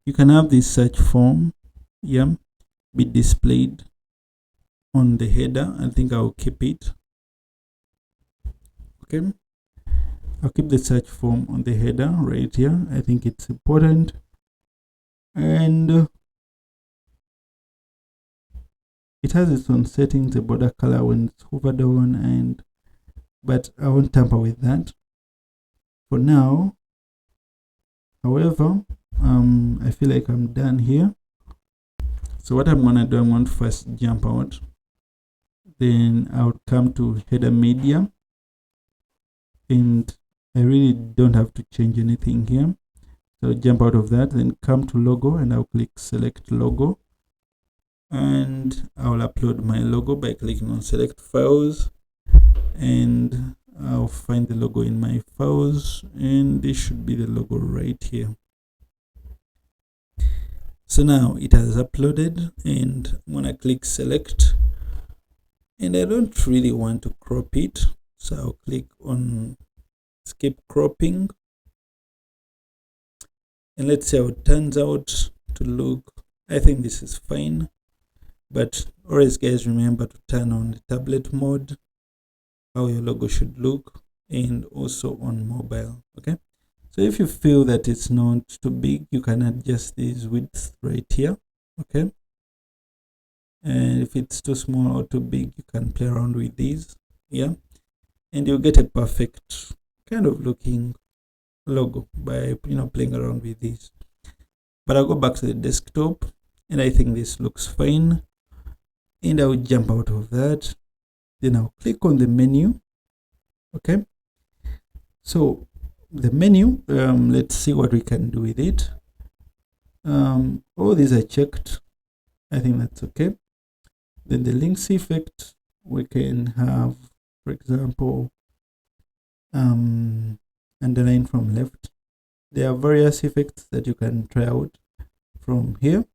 you can have this search form, yeah, be displayed on the header. I think I'll keep it. Okay, I'll keep the search form on the header right here. I think it's important. And it has its own settings, the border color when it's hovered on, but I won't tamper with that for now. However, I feel like I'm done here. So what I'm gonna do, I'm going to first jump out, then I'll come to header media, and I really don't have to change anything here. So jump out of that, then come to logo, and I'll click select logo, and I'll upload my logo by clicking on select files, and I'll find the logo in my files, and this should be the logo right here. So now it has uploaded, and I'm gonna click select, and I don't really want to crop it, so I'll click on skip cropping, and let's see how it turns out to look. I think this is fine, but always guys remember to turn on the tablet mode, how your logo should look, and also on mobile. Okay, so if you feel that it's not too big, you can adjust this width right here. Okay, and if it's too small or too big, you can play around with these. Yeah, and you'll get a perfect kind of looking logo by playing around with this. But I'll go back to the desktop, and I think this looks fine, and I'll jump out of that. Then I'll click on the menu. Okay, so the menu, let's see what we can do with it. All these are checked. I think that's okay. Then the links effect, we can have, for example, underline from left. There are various effects that you can try out from here.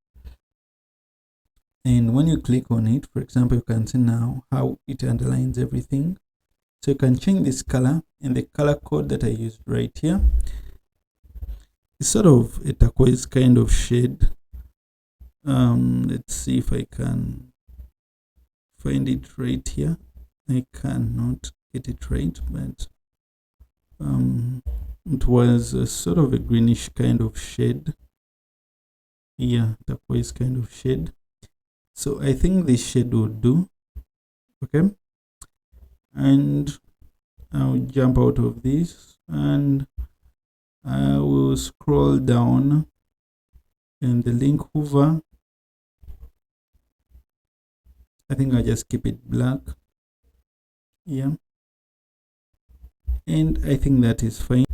And when you click on it, for example, you can see now how it underlines everything. So you can change this color, and the color code that I used right here is sort of a turquoise kind of shade. Let's see if I can find it right here. I cannot get it right, but it was a sort of a greenish kind of shade. Yeah, turquoise kind of shade. So I think this shade will do. Okay, and I'll jump out of this, and I will scroll down, and the link hover, I think I'll just keep it black. Yeah, and I think that is fine.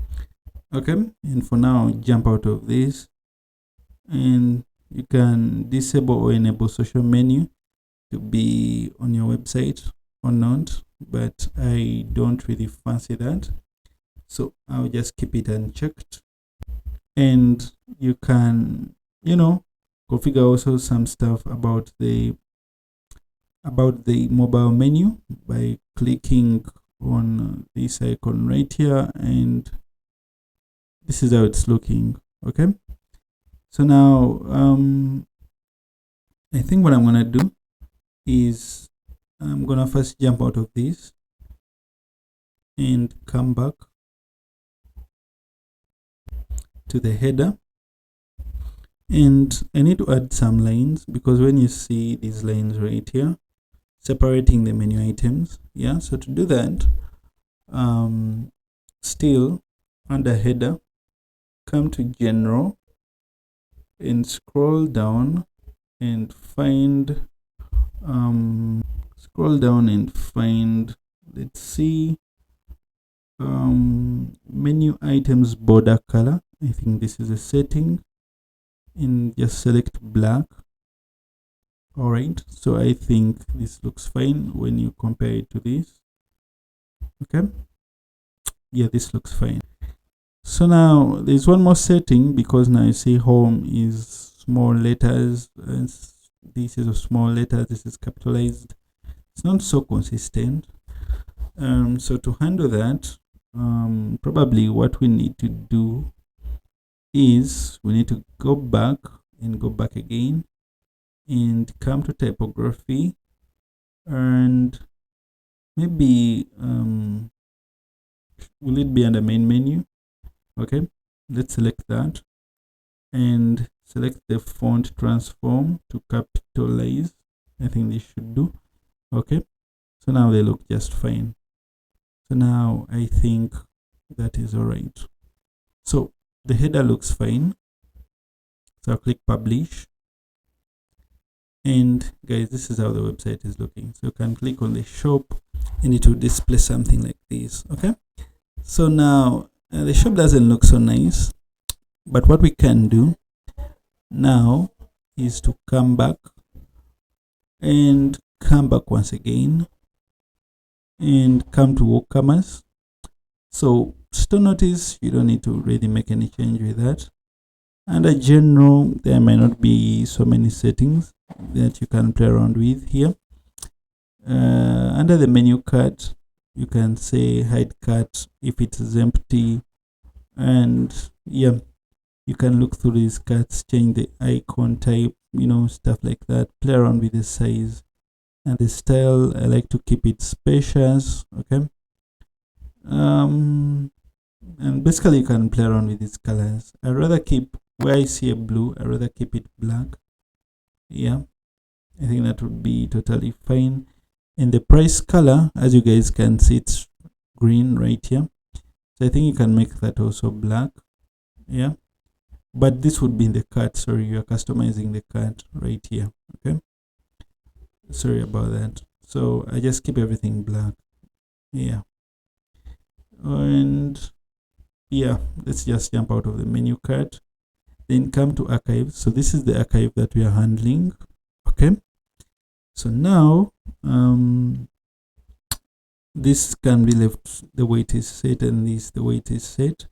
Okay, and for now, jump out of this, and you can disable or enable social menu to be on your website or not, but I don't really fancy that, so I'll just keep it unchecked. And you can configure also some stuff about the mobile menu by clicking on this icon right here, and this is how it's looking. Okay, so now I think what I'm gonna do is I'm gonna first jump out of this and come back to the header, and I need to add some lines, because when you see these lines right here separating the menu items, yeah, so to do that, still under header, come to general and scroll down and find let's see, menu items border color. I think this is a setting, and just select black. All right, so I think this looks fine when you compare it to this. Okay, yeah, this looks fine. So now there's one more setting, because now you see home is small letters, and this is a small letter, this is capitalized. It's not so consistent. So to handle that, probably what we need to do is we need to go back and go back again and come to typography, and maybe will it be under main menu? Okay, let's select that and select the font transform to capitalize. I think this should do. Okay, so now they look just fine. So now I think that is all right. So the header looks fine, so I'll click publish, and guys, this is how the website is looking. So you can click on the shop, and it will display something like this. Okay, so now the shop doesn't look so nice, but what we can do now is to come back and come back once again and come to Woocomerce. So still notice you don't need to really make any change with that. Under general, there might not be so many settings that you can play around with here. Under the menu card, you can say hide cart if it is empty, and yeah, you can look through these cards, change the icon type, stuff like that. Play around with the size and the style. I like to keep it spacious. Okay, and basically you can play around with these colors. I'd rather keep, where I see a blue, I'd rather keep it black. Yeah, I think that would be totally fine. In the price color, as you guys can see, it's green right here. So I think you can make that also black. Yeah, but this would be in the cart. Sorry, you are customizing the cart right here. Okay, sorry about that. So I just keep everything black. Yeah, and yeah, let's just jump out of the menu cart, then come to archive. So this is the archive that we are handling. Okay, so now this can be left the way it is set, and this the way it is set.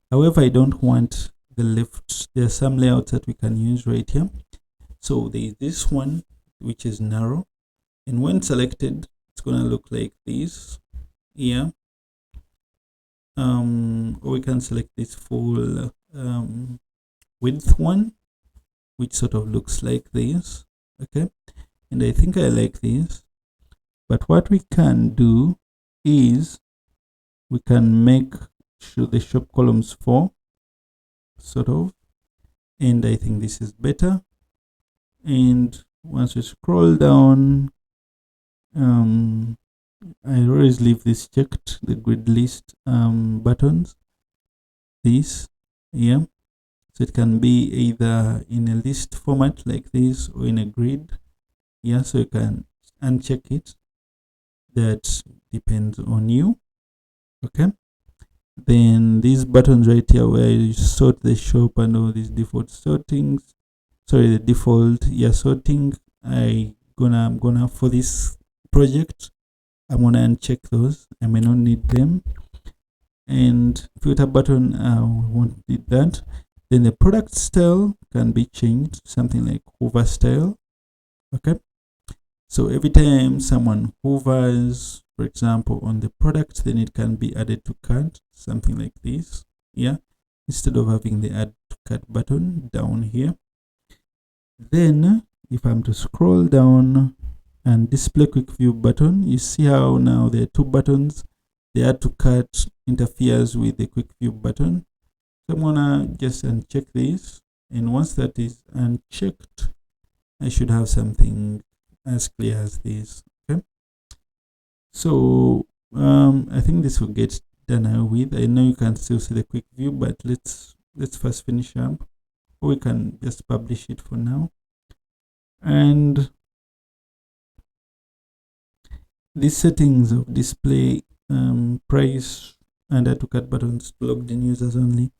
However, I don't want the left. There are some layouts that we can use right here. So there is this one, which is narrow, and when selected, it's gonna look like this. Yeah. Or we can select this full width one, which sort of looks like this. Okay, and I think I like this. But what we can do is we can make sure the shop columns 4, sort of, and I think this is better. And once we scroll down, I always leave this checked, the grid list buttons, this, yeah, so it can be either in a list format like this or in a grid. Yeah, so you can uncheck it. That depends on you. Okay, then these buttons right here where you sort the shop and all these default sortings, sorry, the default sorting, I'm gonna for this project I'm gonna uncheck those. I may not need them. And filter button, I won't need that. Then the product style can be changed, something like hover style. Okay, so every time someone hovers, for example, on the product, then it can be added to cart, something like this. Yeah, instead of having the add to cart button down here. Then if I'm to scroll down and display quick view button, you see how now there are 2 buttons. The add to cart interferes with the quick view button. So I'm gonna just uncheck this, and once that is unchecked, I should have something as clear as this. Okay, so I think this will get done with. I know you can still see the quick view, but let's first finish up, or we can just publish it for now. And these settings of display, price, and add to cart buttons to logged in users only,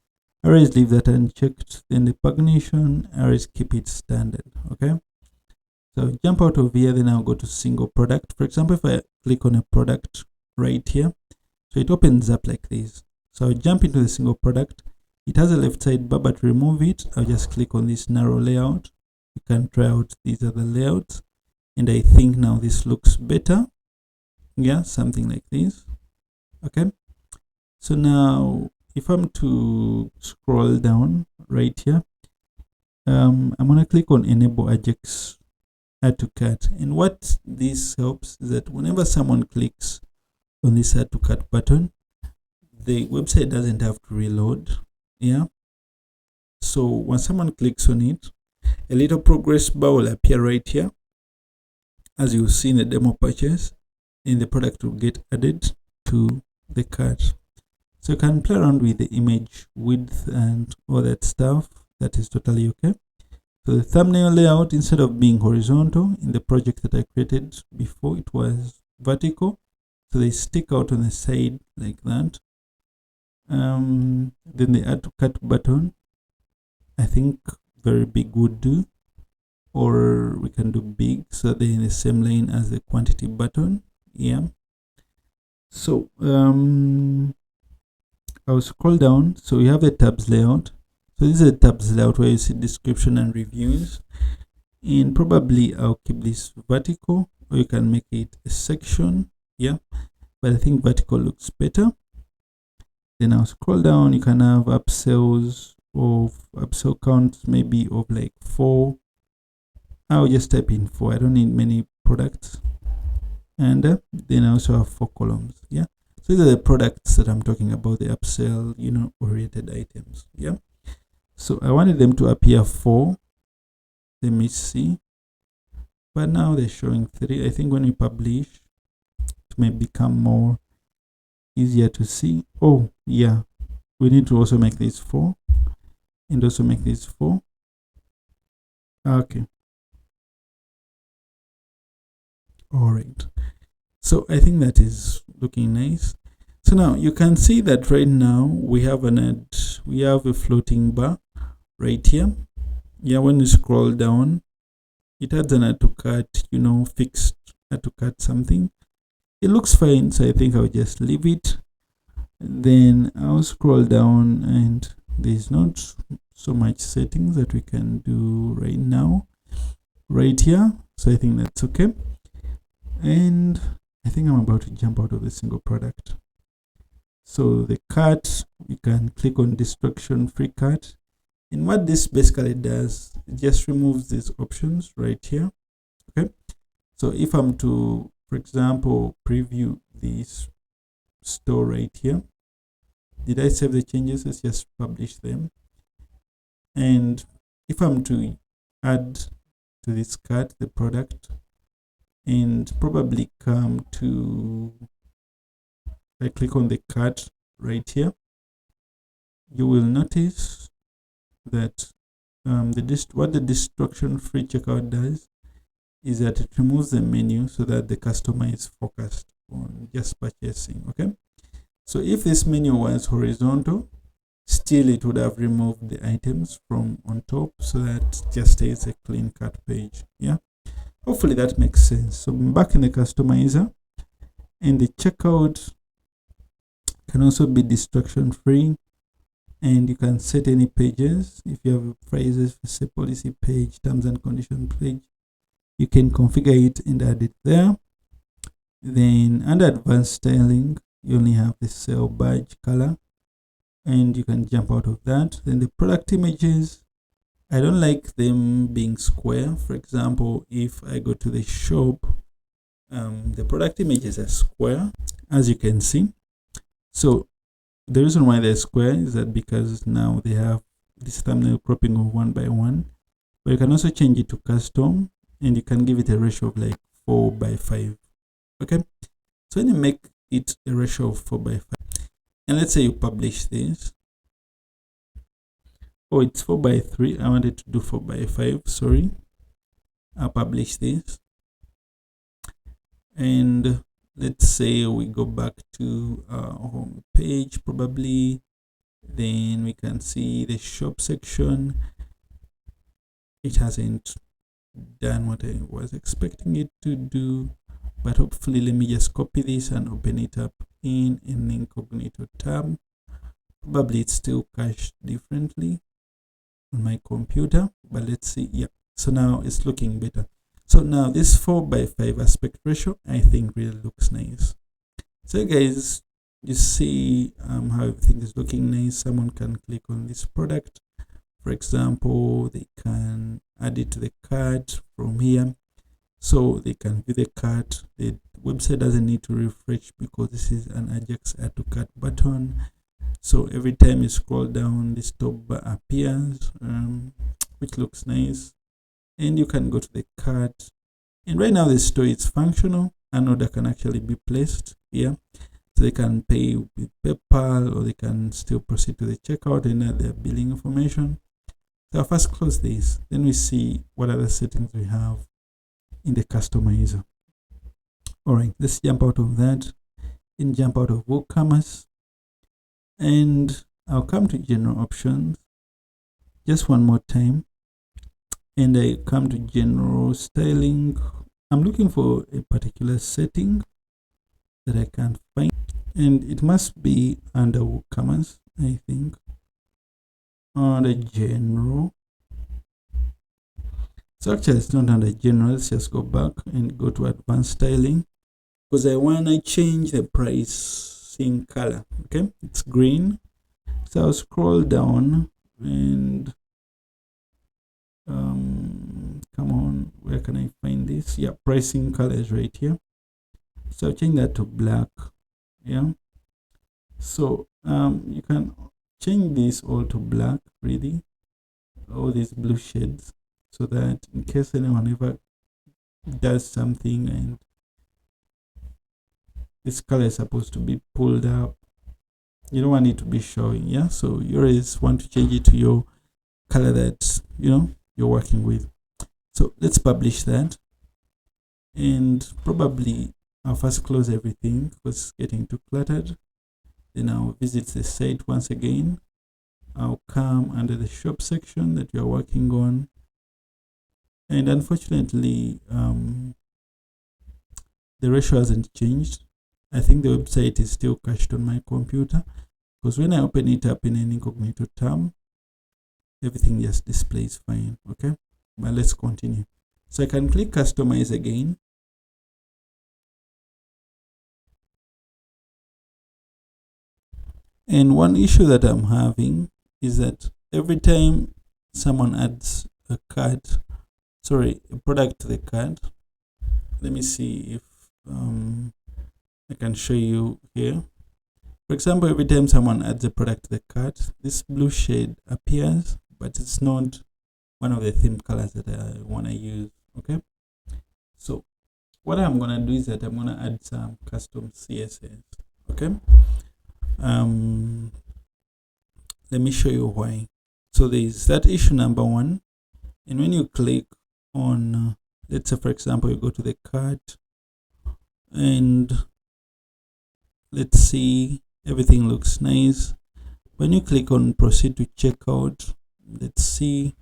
I always leave that unchecked. Then the pagination, I always keep it standard. Okay, so jump out of here, then I'll go to single product. For example, if I click on a product right here, so it opens up like this. So I'll jump into the single product. It has a left side bar, but remove it. I'll just click on this narrow layout. You can try out these other layouts, and I think now this looks better. Yeah, something like this. Okay, so now if I'm to scroll down right here, I'm gonna click on enable Ajax add to cart, and what this helps is that whenever someone clicks on this add to cart button, the website doesn't have to reload. Yeah, so when someone clicks on it, a little progress bar will appear right here, as you see in the demo purchase, and the product will get added to the cart. So you can play around with the image width and all that stuff. That is totally okay. So the thumbnail layout, instead of being horizontal in the project that I created before, it was vertical, so they stick out on the side like that. Then the add to cart button, I think very big would do, or we can do big so they're in the same lane as the quantity button. Yeah, so I'll scroll down. So you have the tabs layout. So this is a tabs layout where you see description and reviews, and probably I'll keep this vertical, or you can make it a section. Yeah, but I think vertical looks better. Then I'll scroll down. You can have upsells counts maybe of like 4. I'll just type in 4. I don't need many products. And then I also have 4 columns. Yeah, so these are the products that I'm talking about, the upsell, oriented items. Yeah, so I wanted them to appear 4. Let me see, but now they're showing 3. I think when we publish, it may become more easier to see. Oh yeah, we need to also make this 4 and also make this 4. Okay, all right, so I think that is looking nice. So now you can see that right now we have a floating bar right here. Yeah, when you scroll down, it adds an add to cart, fixed add to cart something. It looks fine, so I think I'll just leave it. Then I'll scroll down, and there's not so much settings that we can do right now right here, so I think that's okay. And I think I'm about to jump out of the single product. So the cart, you can click on destruction free cart, and what this basically does, it just removes these options right here. Okay, so if I'm to, for example, preview this store right here, did I save the changes? Let's just publish them. And if I'm to add to this cart the product, and probably come to, I click on the cart right here, you will notice that what the destruction free checkout does is that it removes the menu so that the customer is focused on just purchasing. Okay, so if this menu was horizontal, still it would have removed the items from on top, so that just stays a clean cart page. Yeah, hopefully that makes sense. So I'm back in the customizer, and the checkout can also be destruction free, and you can set any pages. If you have phrases, say policy page, terms and conditions page, you can configure it and add it there. Then under advanced styling, you only have the cell badge color, and you can jump out of that. Then the product images, I don't like them being square. For example, if I go to the shop, the product images are square, as you can see. So the reason why they're square is that because now they have this thumbnail cropping of 1 by 1, but you can also change it to custom, and you can give it a ratio of like 4 by 5. Okay, so when you make it a ratio of 4 by 5, and let's say you publish this, oh, it's 4 by 3, I wanted to do 4 by 5, sorry. I'll publish this, and let's say we go back to our home page probably. Then we can see the shop section. It hasn't done what I was expecting it to do, but hopefully, let me just copy this and open it up in an incognito tab. Probably it's still cached differently on my computer, but let's see. Yeah, so now it's looking better. So now this 4 by 5 aspect ratio, I think really looks nice. So guys, you see how everything is looking nice. Someone can click on this product. For example, they can add it to the cart from here. So they can view the cart. The website doesn't need to refresh because this is an Ajax add to cart button. So every time you scroll down, this top bar appears, which looks nice. And you can go to the cart, and right now the store is functional. An order can actually be placed here, so they can pay with PayPal, or they can still proceed to the checkout and add their billing information. So I'll first close this, then we see what other settings we have in the customizer. All right, let's jump out of that and jump out of Woocomerce, and I'll come to general options just one more time. And I come to general styling. I'm looking for a particular setting that I can't find, and it must be under Woocomerce, I think. Under general. So actually it's not under general. Let's just go back and go to advanced styling, because I want to change the pricing color. Okay, it's green. So I'll scroll down and come on, where can I find this? Yeah, pricing color is right here. So I'll change that to black. Yeah, so you can change this all to black, really, all these blue shades, so that in case anyone ever does something and this color is supposed to be pulled up. You don't want it to be showing, yeah? So you always want to change it to your color that, you know, you're working with. So let's publish that. And probably I'll first close everything because it's getting too cluttered. Then I'll visit the site once again. I'll come under the shop section that you're working on. And unfortunately, the ratio hasn't changed. I think the website is still cached on my computer, because when I open it up in an incognito tab, everything just displays fine. Okay, but let's continue. So I can click customize again. And one issue that I'm having is that every time someone adds a product to the cart, let me see if I can show you here. For example, every time someone adds a product to the cart, this blue shade appears, but it's not one of the theme colors that I want to use. Okay, so what I'm gonna do is that I'm gonna add some custom CSS. Okay, let me show you why. So there's that issue number one, and when you click on let's say for example you go to the cart and let's see, everything looks nice. When you click on proceed to checkout, let's see,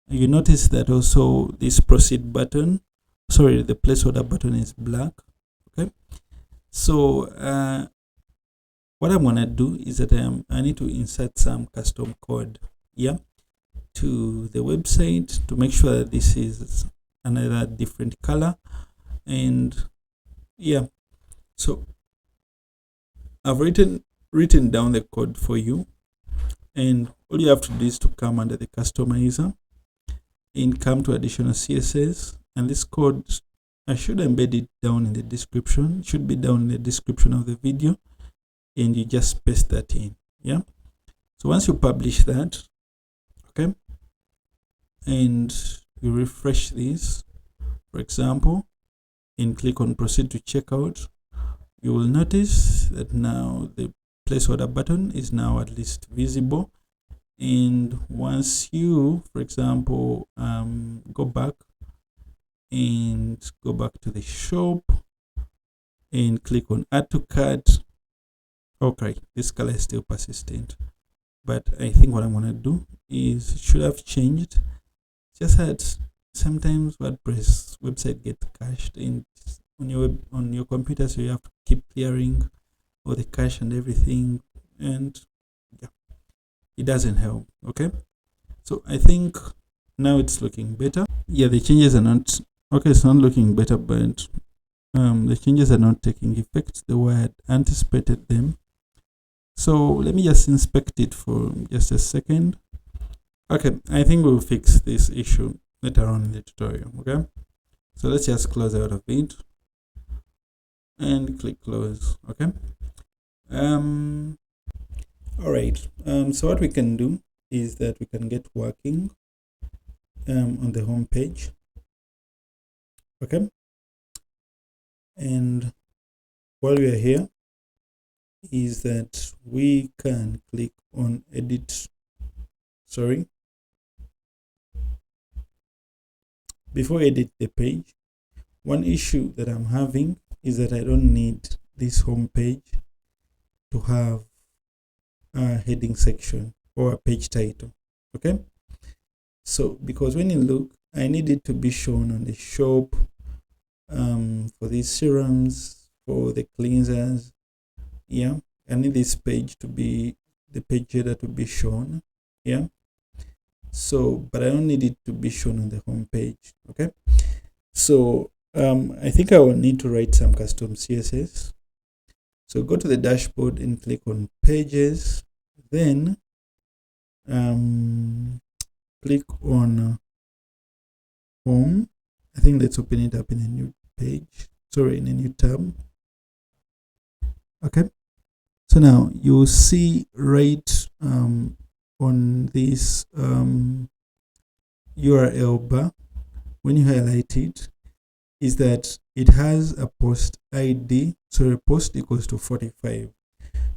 you notice that also this proceed button, the placeholder button is black. Okay, so what I'm gonna do is that I need to insert some custom code, yeah, to the website to make sure that this is another different color. And yeah, so I've written down the code for you, and all you have to do is to come under the customizer and come to additional CSS, and this code I should embed it down in the description. It should be down in the description of the video, and you just paste that in. Yeah, so once you publish that, okay, and you refresh this, for example, and click on proceed to checkout, you will notice that now the placeholder button is now at least visible. And once you, for example, go back to the shop and click on add to cart, okay, this color is still persistent, but I think what I'm gonna do is, it should have changed, just that sometimes WordPress website get cached in on your computer, so you have to keep clearing all the cache and everything, and yeah, it doesn't help. Okay, so I think now it's looking better. Yeah, the changes are not okay, it's not looking better, but the changes are not taking effect the way I anticipated them. So let me just inspect it for just a second. Okay, I think we'll fix this issue later on in the tutorial. Okay, so let's just close out of it and click close. Okay, all right, so what we can do is that we can get working on the home page. Okay, and while we are here is that we can click on edit. Before edit the page, one issue that I'm having is that I don't need this home page to have a heading section or a page title. Okay, so because when you look, I need it to be shown on the shop for these serums, for the cleansers. Yeah, I need this page to be the page header to be shown. Yeah, so but I don't need it to be shown on the home page. Okay, so I think I will need to write some custom CSS. So go to the dashboard and click on pages, then click on home. I think let's open it up in a new page, in a new tab. Okay, so now you'll see right on this URL bar, when you highlight it, is that it has a post ID. So post equals to 45.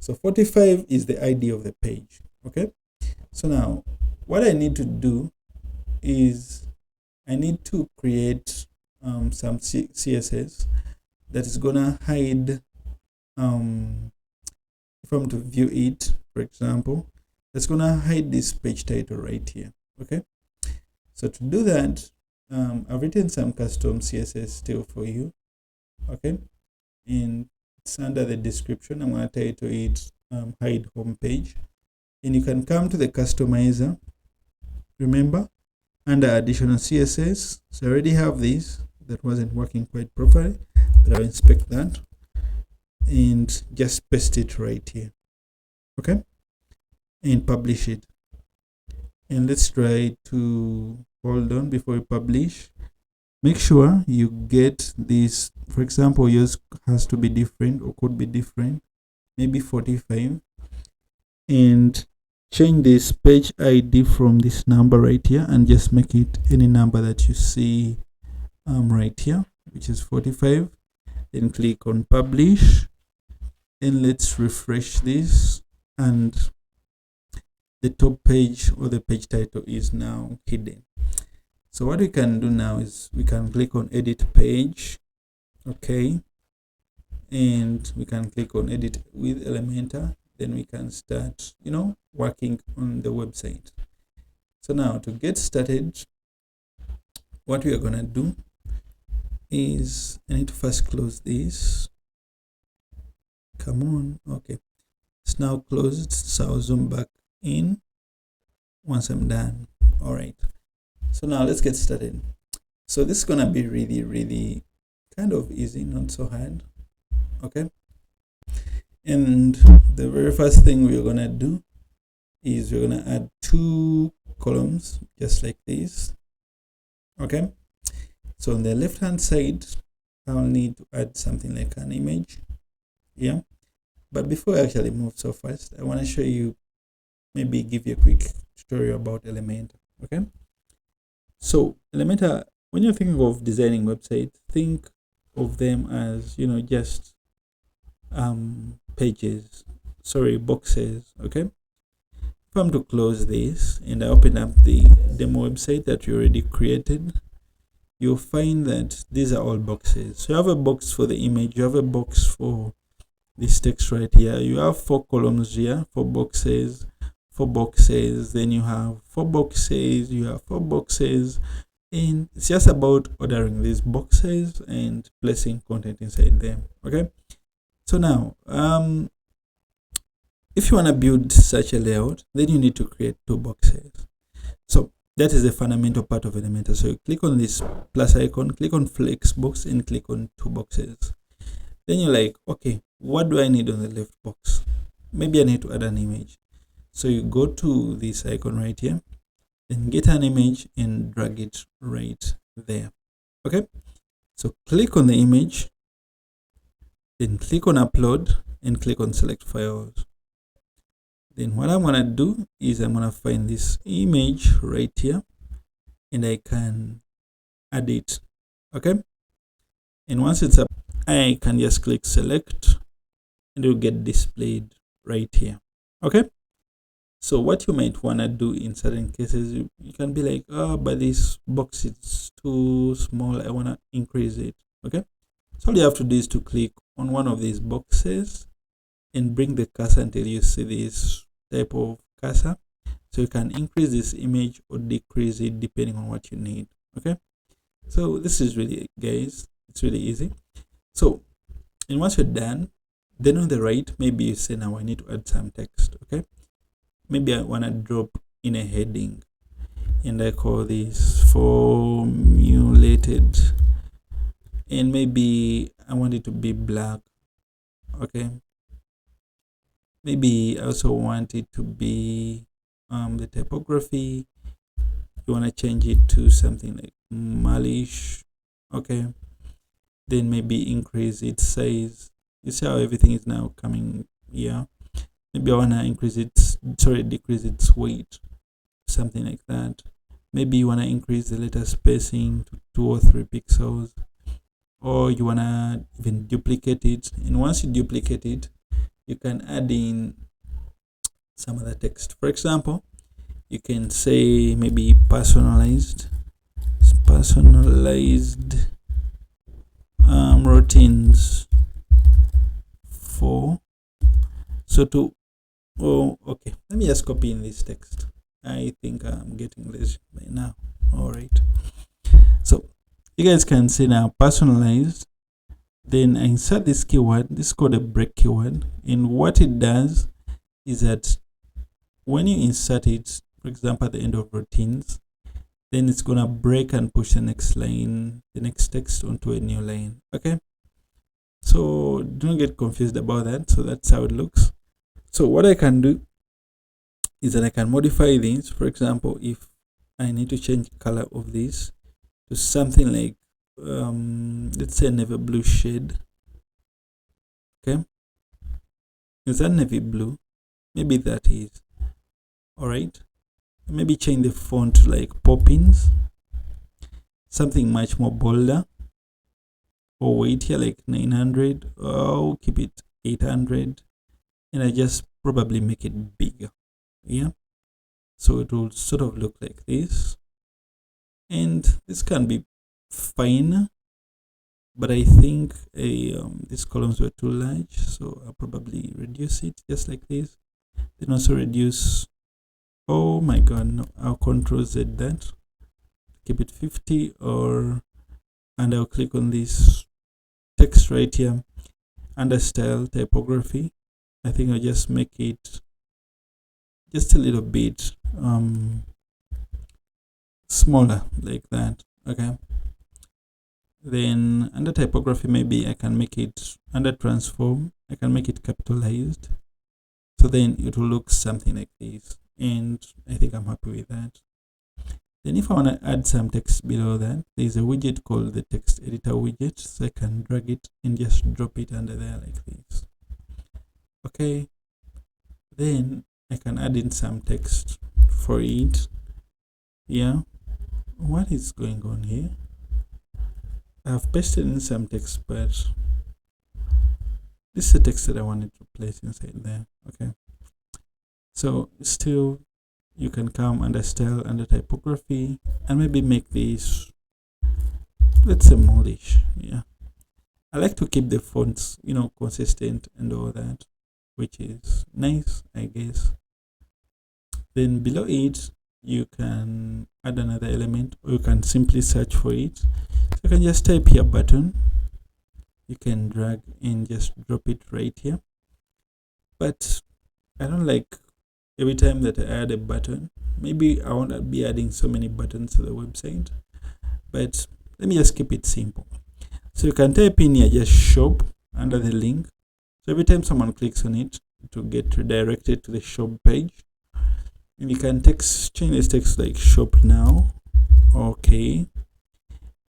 So 45 is the ID of the page. Okay. So now what I need to do is I need to create some CSS that is gonna hide if I'm to view it, for example, that's gonna hide this page title right here. Okay. So to do that, I've written some custom CSS still for you. Okay. And it's under the description. I'm gonna title it hide homepage. And you can come to the customizer. Remember, under additional CSS. So I already have this that wasn't working quite properly, but I'll inspect that and just paste it right here. Okay, and publish it. And let's try to hold on before we publish. Make sure you get this. For example, yours has to be different or could be different, maybe 45, and change this page ID from this number right here and just make it any number that you see right here, which is 45. Then click on publish, and let's refresh this, and the top page or the page title is now hidden. So what we can do now is we can click on edit page. Okay, and we can click on edit with Elementor. Then we can start, working on the website. So now to get started, what we are gonna do is I need to first close this. Come on. Okay, it's now closed. So I'll zoom back in once I'm done. All right, so now let's get started. So this is gonna be really kind of easy, not so hard. Okay, and the very first thing we're gonna do is we're gonna add 2 columns just like this. Okay, so on the left hand side I'll need to add something like an image. Yeah, but before I actually move so fast, I want to show you, maybe give you a quick tutorial about Elementor. Okay, so Elementor, when you're thinking of designing websites, think of them as just boxes. Okay, if I'm to close this and I open up the demo website that you already created, you'll find that these are all boxes. So you have a box for the image, you have a box for this text right here, you have 4 columns here, 4 boxes, 4 boxes, then you have 4 boxes, you have 4 boxes, and it's just about ordering these boxes and placing content inside them. Okay, so now if you want to build such a layout, then you need to create 2 boxes. So that is the fundamental part of Elementor. So you click on this plus icon, click on flex box, and click on 2 boxes. Then you're like, okay, what do I need on the left box? Maybe I need to add an image. So you go to this icon right here, then get an image and drag it right there. Okay, so click on the image, then click on upload and click on select files. Then what I'm gonna do is I'm gonna find this image right here and I can add it. Okay, and once it's up, I can just click select and it will get displayed right here. Okay, so what you might want to do in certain cases, you can be like, oh, but this box is too small, I want to increase it. Okay, so all you have to do is to click on one of these boxes and bring the cursor until you see this type of cursor, so you can increase this image or decrease it depending on what you need. Okay, so this is really, guys, it's really easy. So, and once you're done, then on the right, maybe you say, now I need to add some text. Okay, maybe I want to drop in a heading and I call this formulated, and maybe I want it to be black. Okay, maybe I also want it to be the typography, you want to change it to something like Malish. Okay, then maybe increase its size. You see how everything is now coming here. Maybe I want to decrease its weight, something like that. Maybe you want to increase the letter spacing to 2 or 3 pixels, or you wanna even duplicate it. And once you duplicate it, you can add in some other text. For example, you can say maybe personalized routines for okay, let me just copy in this text. I think I'm getting lazy by now. All right, so you guys can see now personalized. Then I insert this keyword. This is called a break keyword, and what it does is that when you insert it, for example, at the end of routines, then it's gonna break and push the next line, the next text onto a new line. Okay, so don't get confused about that. So that's how it looks. So what I can do is that I can modify these. For example, if I need to change color of this to something like let's say navy blue shade. Okay, is that navy blue? Maybe that is. All right, maybe change the font to like Poppins, something much more bolder, or weight here like 900. I'll keep it 800, and I just probably make it bigger. Yeah, so it will sort of look like this, and this can be fine, but I think these columns were too large, so I'll probably reduce it just like this. Then also reduce, oh my god, no, I'll Control Z that, keep it 50, and I'll click on this text right here under style typography. I think I'll just make it just a little bit smaller like that. Okay, then under typography, maybe I can make it under transform, I can make it capitalized, so then it will look something like this, and I think I'm happy with that. Then if I want to add some text below that, there's a widget called the text editor widget, so I can drag it and just drop it under there like this. Okay, then I can add in some text for it. Yeah, what is going on here? I've pasted in some text, but this is the text that I wanted to place inside there. Okay, so still you can come under style, under typography, and maybe make this, let's say, moldish. Yeah, I like to keep the fonts, you know, consistent and all that, which is nice, I guess. Then below it, you can add another element, or you can simply search for it. So you can just type here button, you can drag and just drop it right here. But I don't like every time that I add a button. Maybe I won't be adding so many buttons to the website, but let me just keep it simple. So you can type in here just shop under the link. So every time someone clicks on it, to get redirected to the shop page. And you can change this text like shop now. Okay,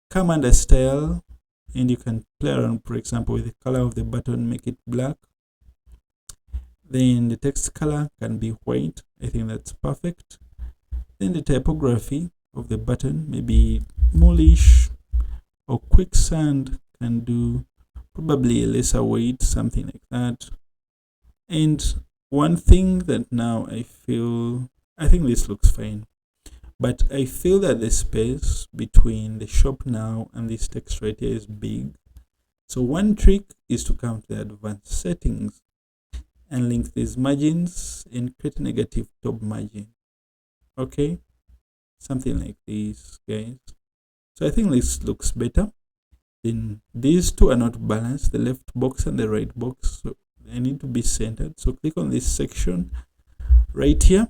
come under style, and you can play around, for example, with the color of the button, make it black. Then the text color can be white. I think that's perfect. Then the typography of the button, maybe smallish or quicksand, can do probably a lesser weight, something like that. And one thing that now I think this looks fine, but I feel that the space between the shop now and this text right here is big. So one trick is to come to the advanced settings and link these margins and create a negative top margin. Okay, something like this, guys. So I think this looks better. Then these two are not balanced, the left box and the right box, so they need to be centered. So click on this section right here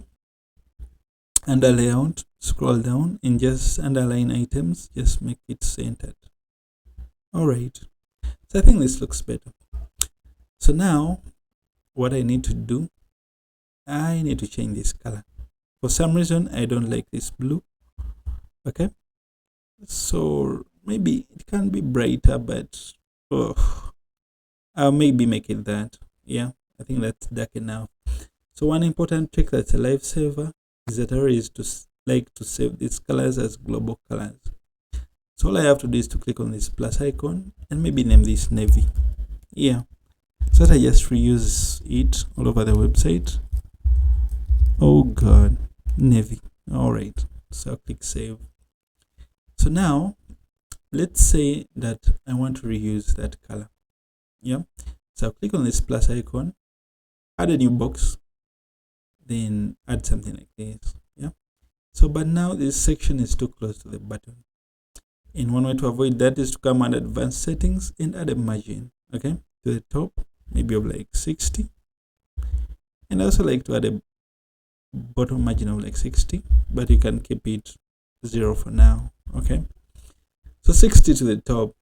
under layout, scroll down and just underline items, just make it centered. All right, so I think this looks better. So now what I need to do, I need to change this color. For some reason I don't like this blue. Okay, so maybe it can be brighter, but I'll maybe make it that. Yeah, I think that's dark enough. So one important trick that's a lifesaver is that I always like to save these colors as global colors. So all I have to do is to click on this plus icon and maybe name this navy. Yeah, so that I just reuse it all over the website. Oh god, navy. All right, so I'll click save. So now let's say that I want to reuse that color. Yeah, so I'll click on this plus icon, add a new box, then add something like this. Yeah, so but now this section is too close to the button, and one way to avoid that is to come under advanced settings and add a margin, okay, to the top, maybe of like 60, and I also like to add a bottom margin of like 60, but you can keep it 0 for now. Okay, so 60 to the top.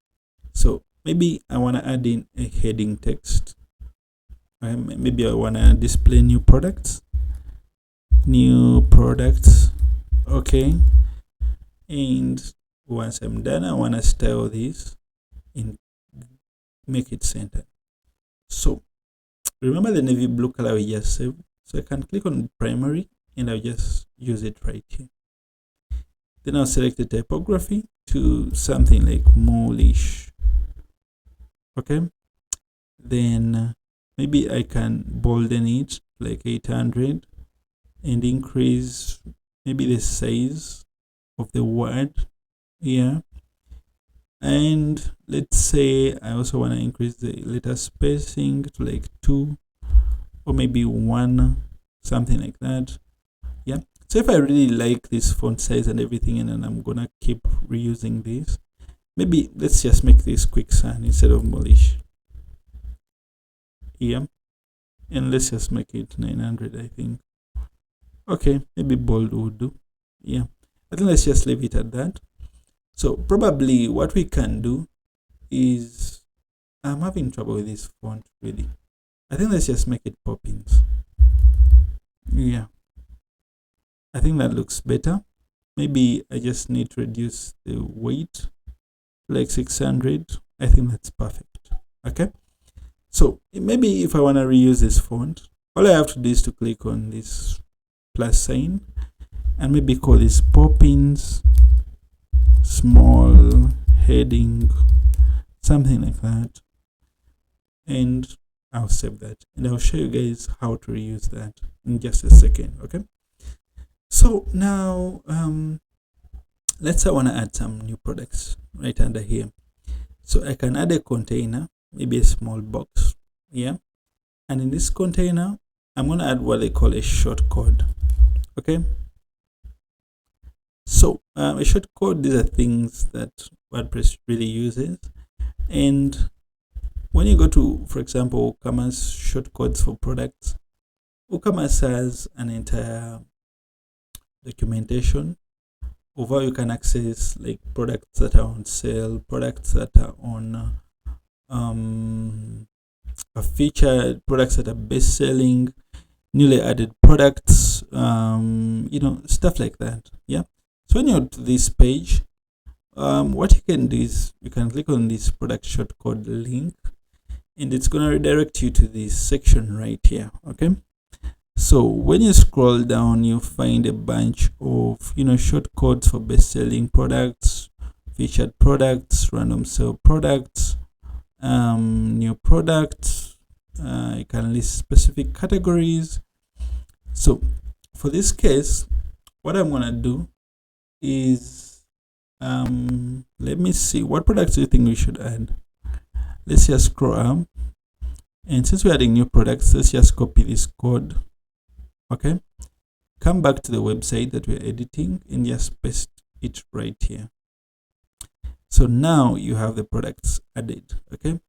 So maybe I want to add in a heading text. Maybe I want to display new products. Okay, and once I'm done, I want to style this and make it centered. So remember the navy blue color we just saved, so I can click on primary and I'll just use it right here. Then I'll select the typography to something like Moolish. Okay, then maybe I can bolden it like 800 and increase maybe the size of the word here. And let's say I also want to increase the letter spacing to like 2 or maybe 1, something like that. Yeah, so if I really like this font size and everything, and then I'm gonna keep reusing this, maybe let's just make this quick sun instead of Moolish. Yeah, and let's just make it 900, I think. Okay, maybe bold would do. Yeah, I think let's just leave it at that. So probably what we can do is, I'm having trouble with this font really. I think let's just make it Poppins. Yeah, I think that looks better. Maybe I just need to reduce the weight like 600. I think that's perfect. Okay, so maybe if I want to reuse this font, all I have to do is to click on this plus sign and maybe call this Poppins small heading, something like that, and I'll save that and I'll show you guys how to reuse that in just a second. Okay, so now let's say I want to add some new products right under here. So I can add a container, maybe a small box. Yeah, and in this container I'm going to add what they call a shortcode. Okay, so a shortcode, these are things that WordPress really uses, and when you go to, for example, Woocomerce shortcodes for products, Woocomerce has an entire documentation of how you can access like products that are on sale, products that are on a feature, products that are best selling, newly added products, you know, stuff like that. Yeah, so when you're to this page, what you can do is you can click on this product shortcode link and it's going to redirect you to this section right here. Okay, so when you scroll down, you find a bunch of, you know, shortcodes for best-selling products, featured products, random sale products, new products. You can list specific categories. So for this case, what I'm gonna do is let me see, what products do you think we should add? Let's just scroll up, and since we're adding new products, let's just copy this code. Okay, come back to the website that we're editing and just paste it right here. So now you have the products added. Okay,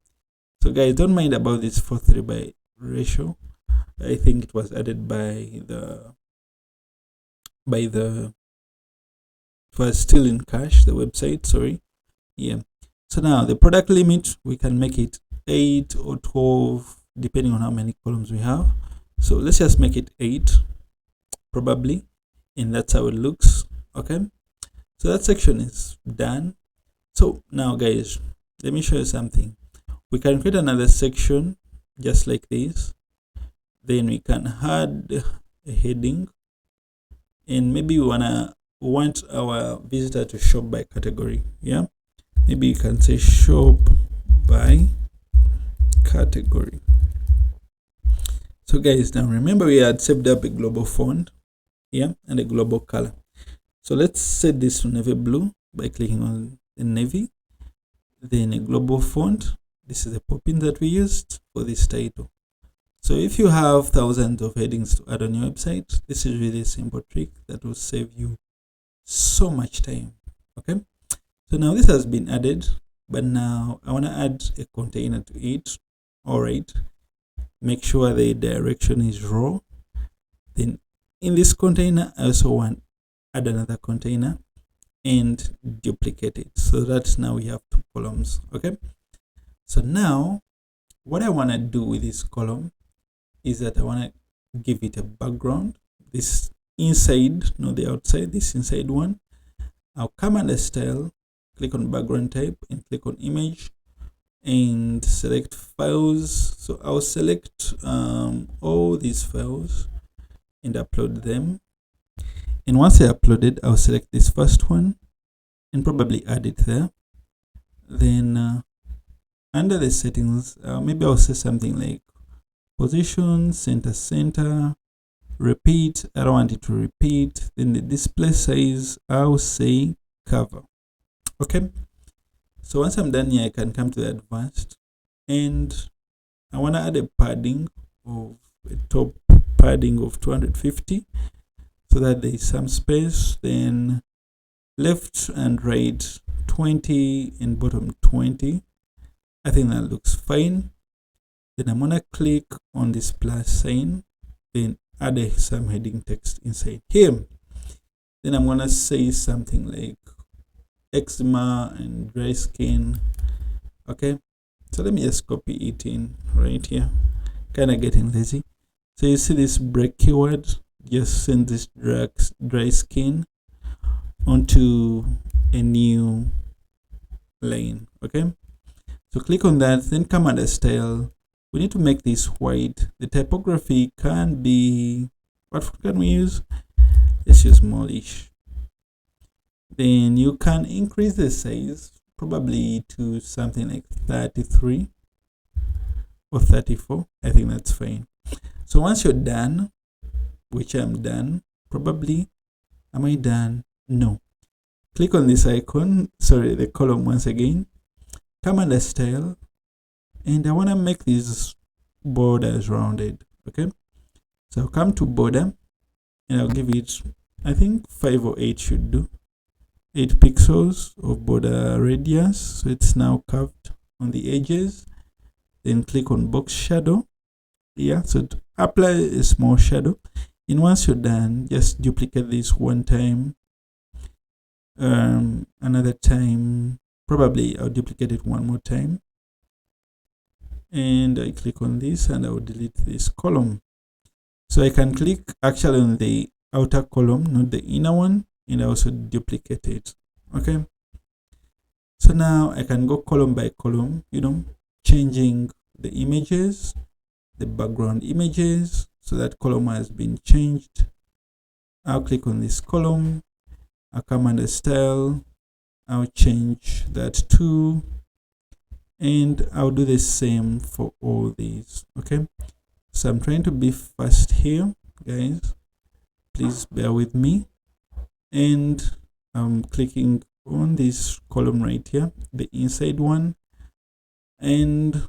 so guys, don't mind about this 4:3 by ratio. I think it was added by the it was still in cache, the website, sorry. Yeah, so now the product limit, we can make it 8 or 12 depending on how many columns we have. So let's just make it 8 probably, and that's how it looks. Okay, so that section is done. So now guys, let me show you something. We can create another section just like this, then we can add a heading, and maybe we want our visitor to shop by category. Yeah, maybe you can say shop by category. So guys, now remember we had saved up a global font, yeah, and a global color. So let's set this to navy blue by clicking on the navy, then a global font. This is the pop-in that we used for this title. So if you have thousands of headings to add on your website, this is really a simple trick that will save you so much time. Okay, so now this has been added, but now I want to add a container to it. All right, make sure the direction is raw. Then in this container, I also want add another container and duplicate it, so that now we have 2 columns. Okay, so now what I want to do with this column is that I want to give it a background, this inside, not the outside, this inside one. I'll come under style, click on background type and click on image and select files. So I'll select all these files and upload them. And once I uploaded, I'll select this first one and probably add it there. Then under the settings, maybe I'll say something like position, center, repeat. I don't want it to repeat. Then the display size, I'll say cover. Okay, so once I'm done here, I can come to the advanced and I want to add a padding of a top padding of 250 so that there is some space. Then left and right 20 and bottom 20. I think that looks fine. Then I'm gonna click on this plus sign, then add some heading text inside here. Then I'm gonna say something like eczema and dry skin. Okay, so let me just copy it in right here. Kind of getting lazy. So you see this break keyword, just send this dry skin onto a new line. Okay, so click on that, then come under style. We need to make this white. The typography can be, what can we use? Let's use smallish. Then you can increase the size probably to something like 33 or 34. I think that's fine. So once you're done, which I'm done, probably, am I done? No. Click on this icon, sorry, the column once again. Come under style. And I want to make these borders rounded. Okay, so I'll come to border and I'll give it, I think 5 or 8 should do. 8 pixels of border radius, so it's now curved on the edges. Then click on box shadow. Yeah, so to apply a small shadow. And once you're done, just duplicate this one time. Another time, probably I'll duplicate it one more time. And I click on this and I will delete this column. So I can click actually on the outer column, not the inner one, and I also duplicate it. Okay, so now I can go column by column, you know, changing the images, the background images, so that column has been changed. I'll click on this column, I'll come under style, I'll change that to, and I'll do the same for all these. Okay, so I'm trying to be fast here, guys, please bear with me. And I'm clicking on this column right here, the inside one, and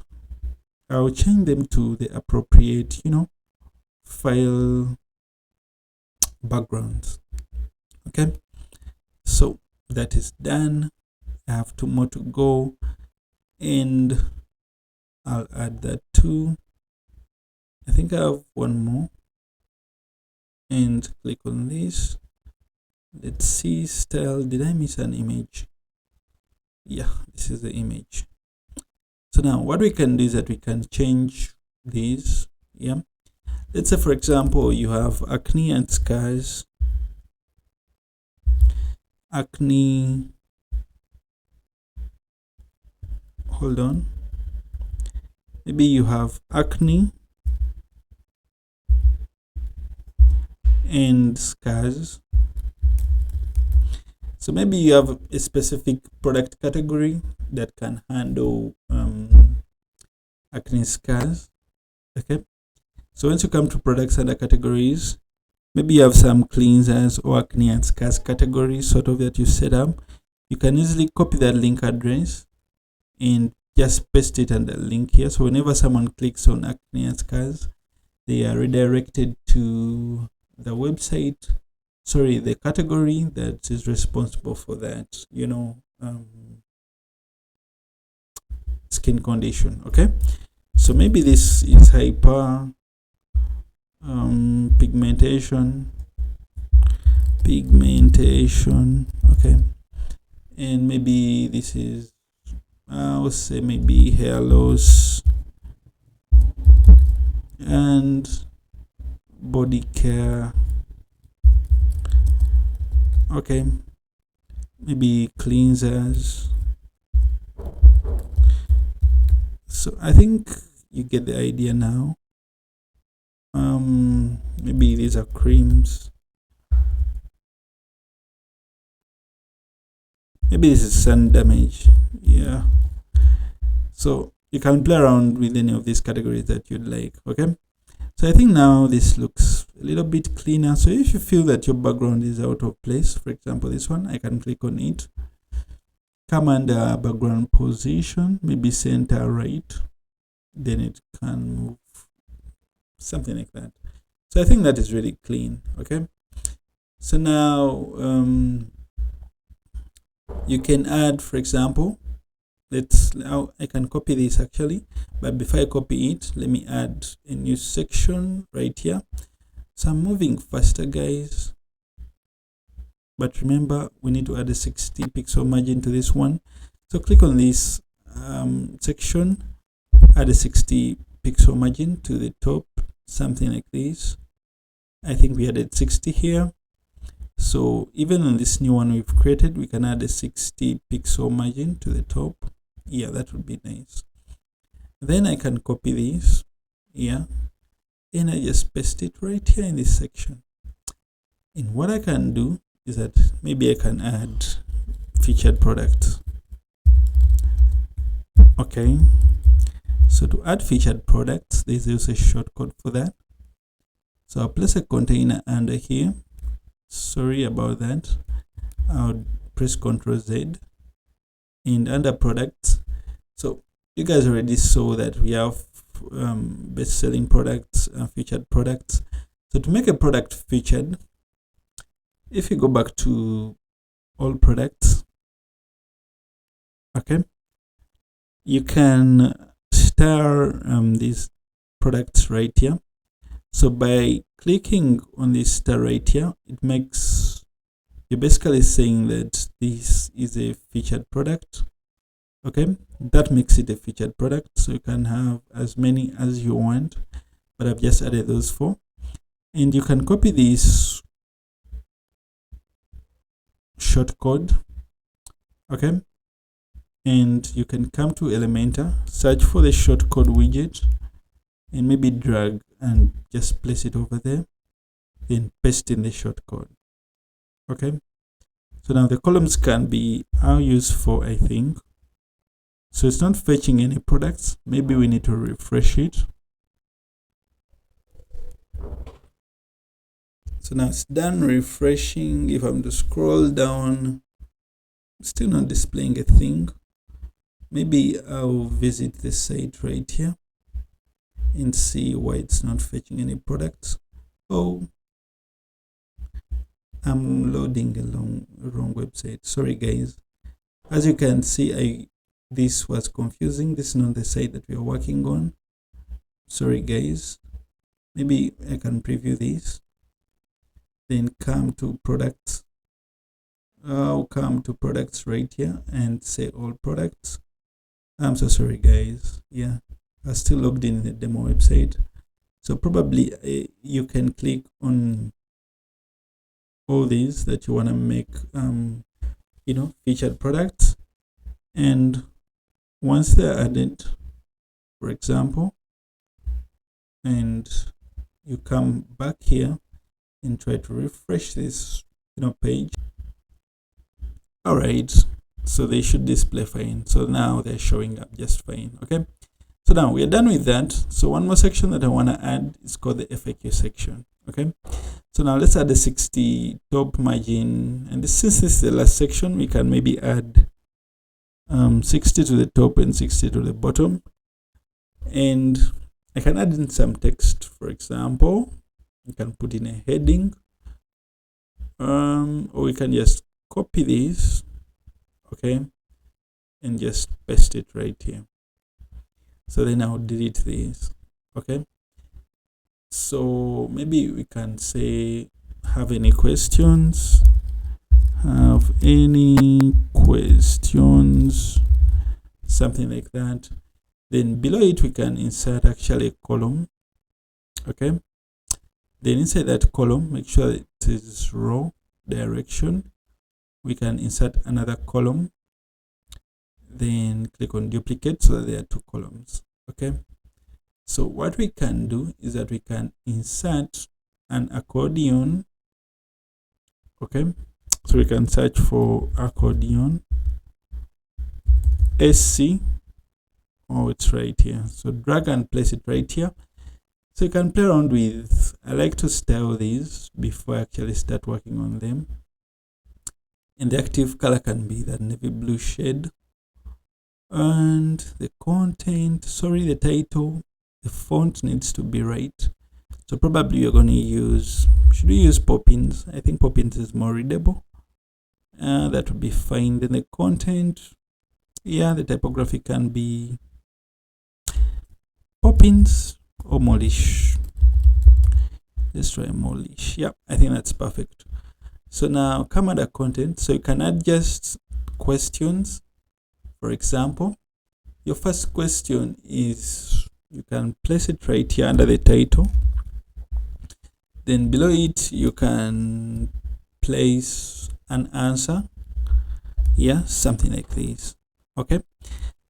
I'll change them to the appropriate, you know, file backgrounds. Okay, so that is done. I have 2 more to go, and I'll add that too. I think I have 1 more, and click on this. Let's see, style. Did I miss an image? Yeah, this is the image. So now what we can do is that we can change these. Yeah, let's say for example you have acne and scars. Acne, hold on, maybe you have acne and scars. So maybe you have a specific product category that can handle acne scars. Okay, so once you come to products under categories, maybe you have some cleansers or acne and scars categories sort of that you set up. You can easily copy that link address and just paste it under the link here. So whenever someone clicks on acne and scars, they are redirected to the website, sorry, the category that is responsible for that, skin condition. Okay, so maybe this is hyper pigmentation, okay, and maybe this is, I would say, maybe hair loss and body care. Okay, maybe cleansers. So I think you get the idea now. Maybe these are creams. Maybe this is sun damage. Yeah. So you can play around with any of these categories that you'd like. Okay. So I think now this looks a little bit cleaner. So if you feel that your background is out of place, for example, this one, I can click on it. Come under background position, maybe center right. Then it can move, something like that. So I think that is really clean. Okay. So now you can add, for example, I can copy this actually, but before I copy it, let me add a new section right here. So I'm moving faster, guys, but remember we need to add a 60 pixel margin to this one. So click on this section, add a 60 pixel margin to the top, something like this. I think we added 60 here. So even on this new one we've created, we can add a 60 pixel margin to the top. Yeah, that would be nice. Then I can copy this, yeah, and I just paste it right here in this section. And what I can do is that maybe I can add featured products. Okay, so to add featured products, there's also a shortcut for that. So I'll place a container under here. Sorry about that. I'll press Ctrl Z, and under products, so you guys already saw that we have best-selling products and featured products. So to make a product featured, if you go back to all products, okay, you can star these products right here. So by clicking on this star right here, it makes, you're basically saying that this is a featured product. Okay, that makes it a featured product. So you can have as many as you want, but I've just added those 4. And you can copy this shortcode. Okay, and you can come to Elementor, search for the shortcode widget, and maybe drag and just place it over there, then paste in the shortcode. Okay, so now the columns can be used for, I think, so it's not fetching any products. Maybe we need to refresh it. So now it's done refreshing. If I'm to scroll down, still not displaying a thing. Maybe I'll visit the site right here and see why it's not fetching any products. Oh, I'm loading a wrong website. Sorry guys. As you can see, this was confusing. This is not the site that we are working on. Sorry guys. Maybe I can preview this. Then come to products. I'll come to products right here and say all products. I'm so sorry guys. Yeah, I'm still logged in the demo website. So probably you can click on all these that you want to make featured products, and once they're added, for example, and you come back here and try to refresh this page, All right, so they should display fine. So now they're showing up just fine. Okay, so now we are done with that. So one more section that I want to add is called the FAQ section. Okay, so now let's add the 60 top margin, and since this is the last section, we can maybe add 60 to the top and 60 to the bottom, and I can add in some text. For example, you can put in a heading, or we can just copy this, okay, and just paste it right here. So then I'll delete this. Okay, so maybe we can say, have any questions, something like that. Then below it we can insert actually a column. Okay, then inside that column, make sure it is row direction. We can insert another column, then click on duplicate so that there are 2 columns. Okay, so what we can do is that we can insert an accordion. Okay, so we can search for accordion SC. Oh, it's right here. So drag and place it right here. So you can play around with, I like to style these before I actually start working on them. And the active color can be that navy blue shade. And the content, the title, the font needs to be right. So probably you're going to use, should we use Poppins? I think Poppins is more readable. That would be fine. Then the content, yeah, the typography can be Poppins or Molish. Let's try Molish. Yeah, I think that's perfect. So now come under content. So you can add just questions. For example, your first question is, you can place it right here under the title. Then below it, you can place an answer. Yeah, something like this. Okay.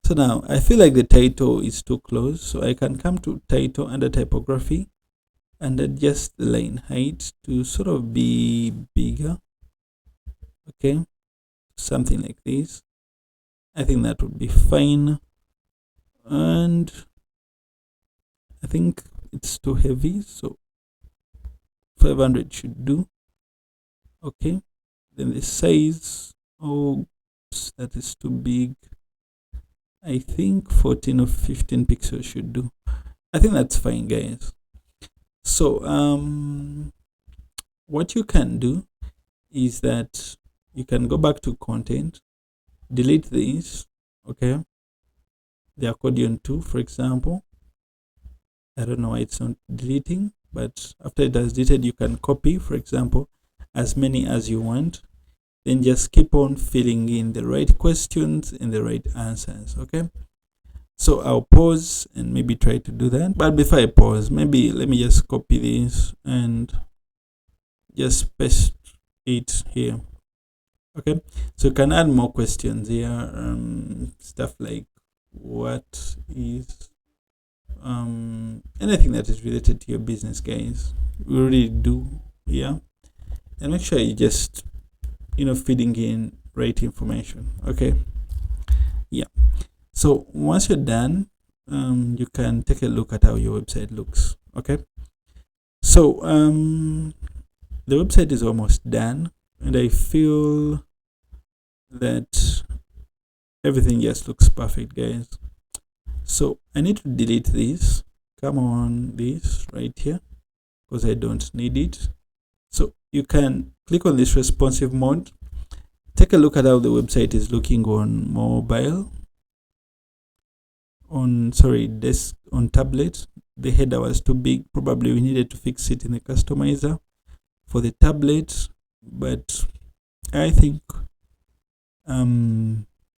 So now I feel like the title is too close. So I can come to title under typography and adjust the line height to sort of be bigger. Okay. Something like this. I think that would be fine. And I think it's too heavy. So 500 should do. Okay, then the size, oh, that is too big. I think 14 or 15 pixels should do. I think that's fine, guys. So what you can do is that you can go back to content, delete this. Okay, the accordion 2, for example. I don't know why it's not deleting, but after it has deleted, you can copy, for example, as many as you want. Then just keep on filling in the right questions and the right answers. Okay, so I'll pause and maybe try to do that. But before I pause, maybe let me just copy this and just paste it here. Okay, so you can add more questions here, stuff like what is anything that is related to your business, guys. We already do. Yeah, and make sure you just feeding in right information. Okay, yeah. So once you're done, you can take a look at how your website looks. Okay, so the website is almost done, and I feel that everything just looks perfect, guys. So I need to delete this. Come on, this right here, because I don't need it. So you can click on this responsive mode. Take a look at how the website is looking on mobile. On tablet. The header was too big. Probably we needed to fix it in the customizer for the tablet, but I think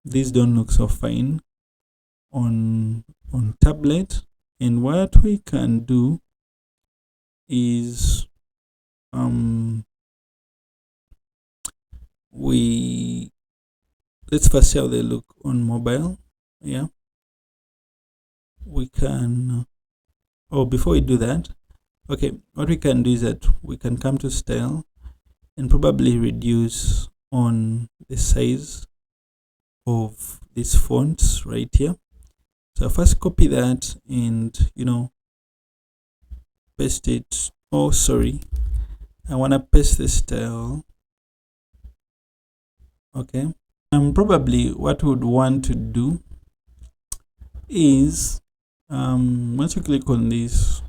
these don't look so fine on tablet. And what we can do is let's first see how they look on mobile. Yeah, we can before we do that, okay, what we can do is that we can come to style and probably reduce on the size of these fonts right here. So first copy that and paste it. Oh, sorry, I want to paste the style. Okay, probably what we would want to do is once you click on this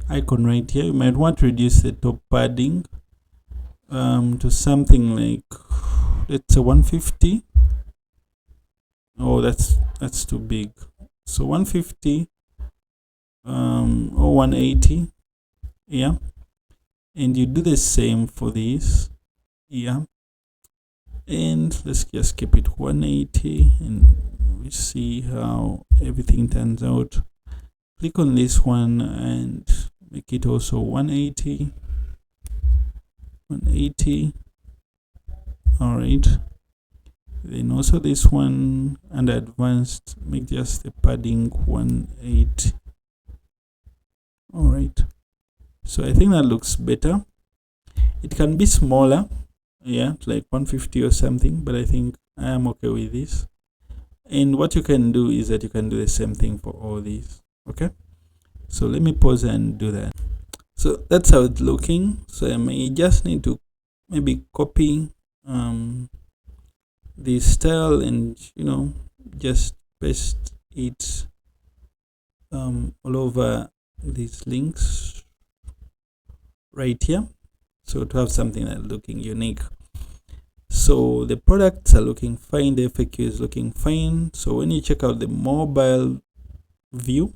icon right here, you might want to reduce the top padding to something like, let's say 150. Oh, that's too big. So 150 or 180. Yeah, and you do the same for this. Yeah, and let's just keep it 180 and we see how everything turns out. Click on this one and make it also 180. All right, then also this one under advanced, make just the padding 180. All right, so I think that looks better. It can be smaller, yeah, like 150 or something, but I think I am okay with this. And what you can do is that you can do the same thing for all these. Okay, so let me pause and do that. So that's how it's looking. So I may just need to maybe copy the style and just paste it all over these links right here, so to have something that's looking unique. So the products are looking fine, the FAQ is looking fine. So when you check out the mobile view,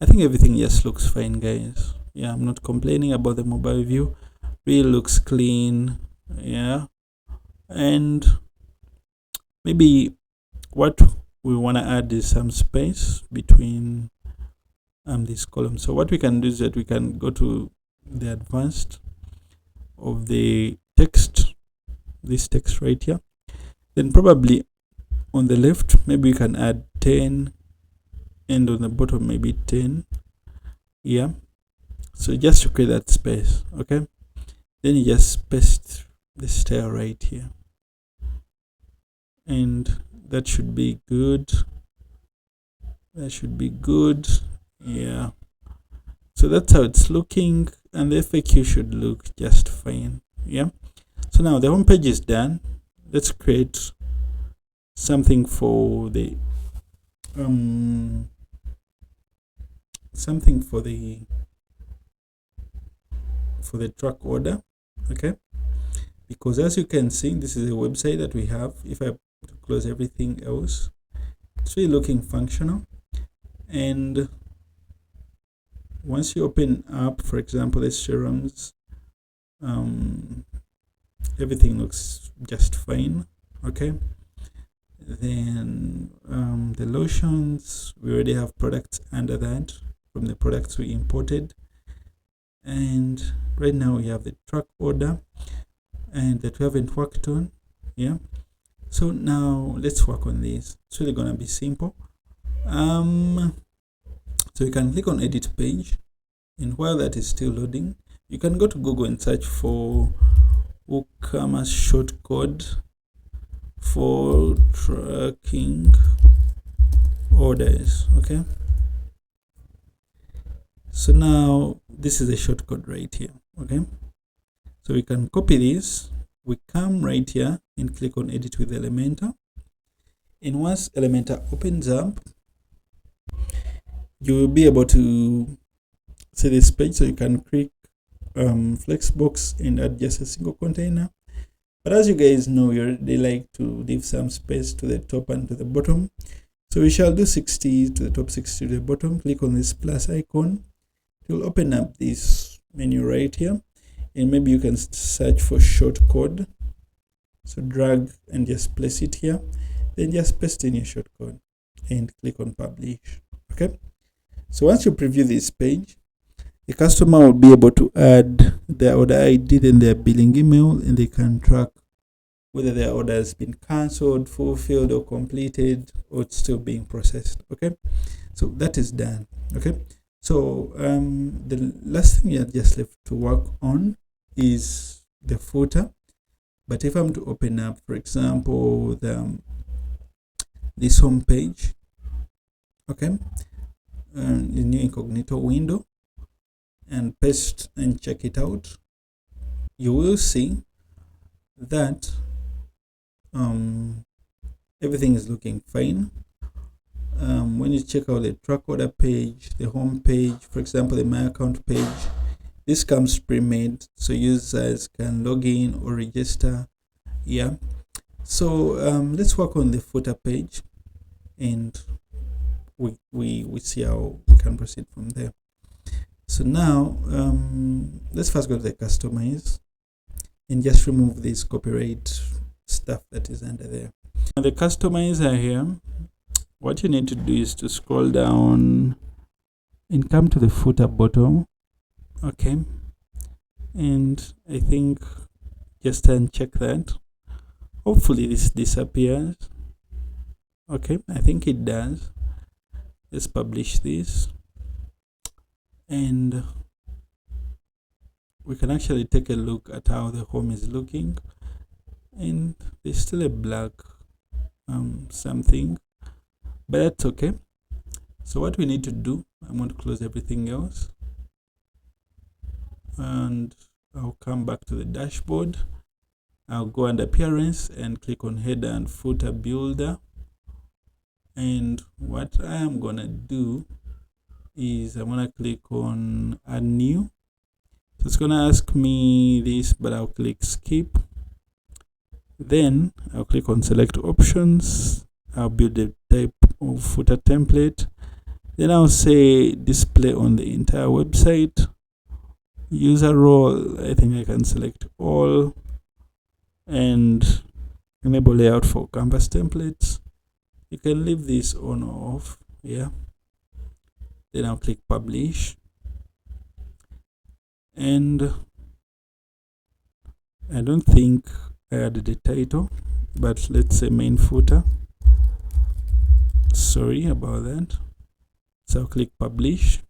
I think everything just looks fine, guys. Yeah, I'm not complaining about the mobile view. Really looks clean. Yeah, and maybe what we want to add is some space between these columns. So what we can do is that we can go to the advanced of the text, this text right here. Then probably on the left, maybe we can add 10, and on the bottom maybe 10. Yeah, so just to create that space. Okay, then you just paste the style right here, and that should be good. That should be good. Yeah, so that's how it's looking, and the FAQ should look just fine. Yeah, so now the home page is done. Let's create something for the for the track order. Okay, because as you can see, this is a website that we have. If I close everything else, it's really looking functional. And once you open up, for example, the serums, everything looks just fine. Okay, then the lotions, we already have products under that from the products we imported, and right now we have the track order and that we haven't worked on. Yeah, so now let's work on this. It's really gonna be simple. So you can click on edit page, and while that is still loading, you can go to Google and search for Woocomerce shortcode for tracking orders. Okay, so now this is a shortcode right here. Okay, so we can copy this, we come right here and click on edit with Elementor, and once Elementor opens up, you will be able to see this page. So you can click Flexbox and add just a single container. But as you guys know, they like to leave some space to the top and to the bottom. So we shall do 60 to the top, 60 to the bottom. Click on this plus icon. It will open up this menu right here. And maybe you can search for shortcode. So drag and just place it here. Then just paste in your shortcode and click on publish. Okay. So once you preview this page, the customer will be able to add their order ID and their billing email, and they can track whether their order has been cancelled, fulfilled, or completed, or it's still being processed. Okay, so that is done. Okay, so the last thing we are just left to work on is the footer. But if I'm to open up, for example, this home page, okay, in new incognito window, and paste and check it out, you will see that everything is looking fine. When you check out the track order page, the home page, for example, the my account page, this comes pre-made, so users can log in or register. Yeah. So let's work on the footer page, and we see how we can proceed from there. So now let's first go to the customize and just remove this copyright stuff that is under there. Now the customizer here, what you need to do is to scroll down and come to the footer bottom. Okay, and I think just uncheck that. Hopefully this disappears. Okay, I think it does. Let's publish this, and we can actually take a look at how the home is looking, and there's still a black something, but that's okay. So what we need to do, I'm going to close everything else, and I'll come back to the dashboard. I'll go under appearance and click on header and footer builder, and what I am gonna do is I'm gonna click on add new. So it's gonna ask me this, but I'll click skip. Then I'll click on select options. I'll build the type of footer template. Then I'll say display on the entire website. User role, I think I can select all, and enable layout for canvas templates. You can leave this on or off. Yeah. Then I'll click publish, and I don't think I added the title, but let's say main footer. Sorry about that. So I'll click publish,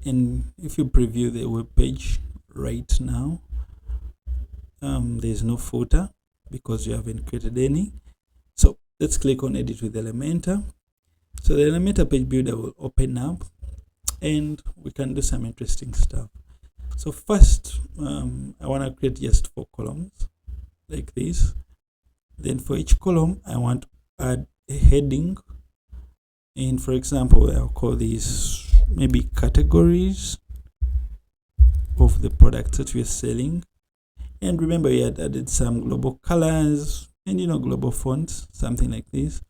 and if you preview the web page right now, there's no footer because you haven't created any. So let's click on edit with Elementor. So the Elementor page builder will open up, and we can do some interesting stuff. So first, I want to create just 4 columns like this. Then for each column, I want to add a heading, and for example, I'll call these maybe categories of the products that we're selling. And remember, we had added some global colors and global fonts, something like this.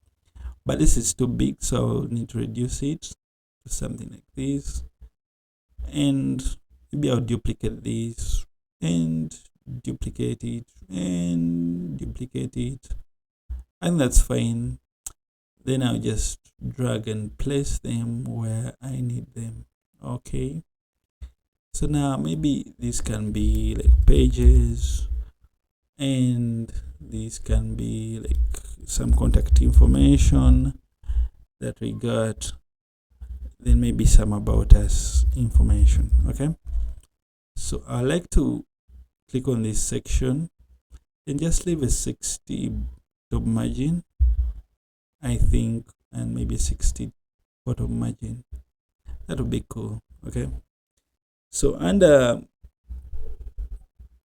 But this is too big, so I'll need to reduce it to something like this. And maybe I'll duplicate this and duplicate it and duplicate it, and that's fine. Then I'll just drag and place them where I need them. Okay, so now maybe this can be like pages, and this can be like some contact information that we got, then maybe some about us information. Okay, so I like to click on this section and just leave a 60 top margin, I think, and maybe 60 bottom margin. That would be cool. Okay, so under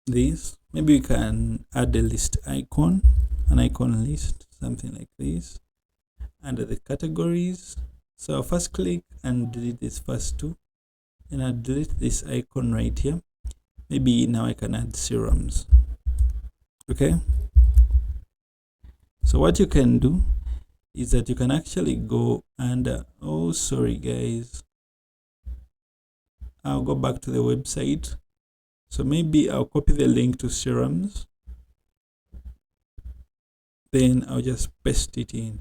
this, maybe we can add a list icon, an icon list, something like this. Under the categories, so I'll first click and delete this first 2, and I'll delete this icon right here. Maybe now I can add serums. Okay, so what you can do is that you can actually go under, oh sorry guys, I'll go back to the website. So maybe I'll copy the link to serums, then I'll just paste it in.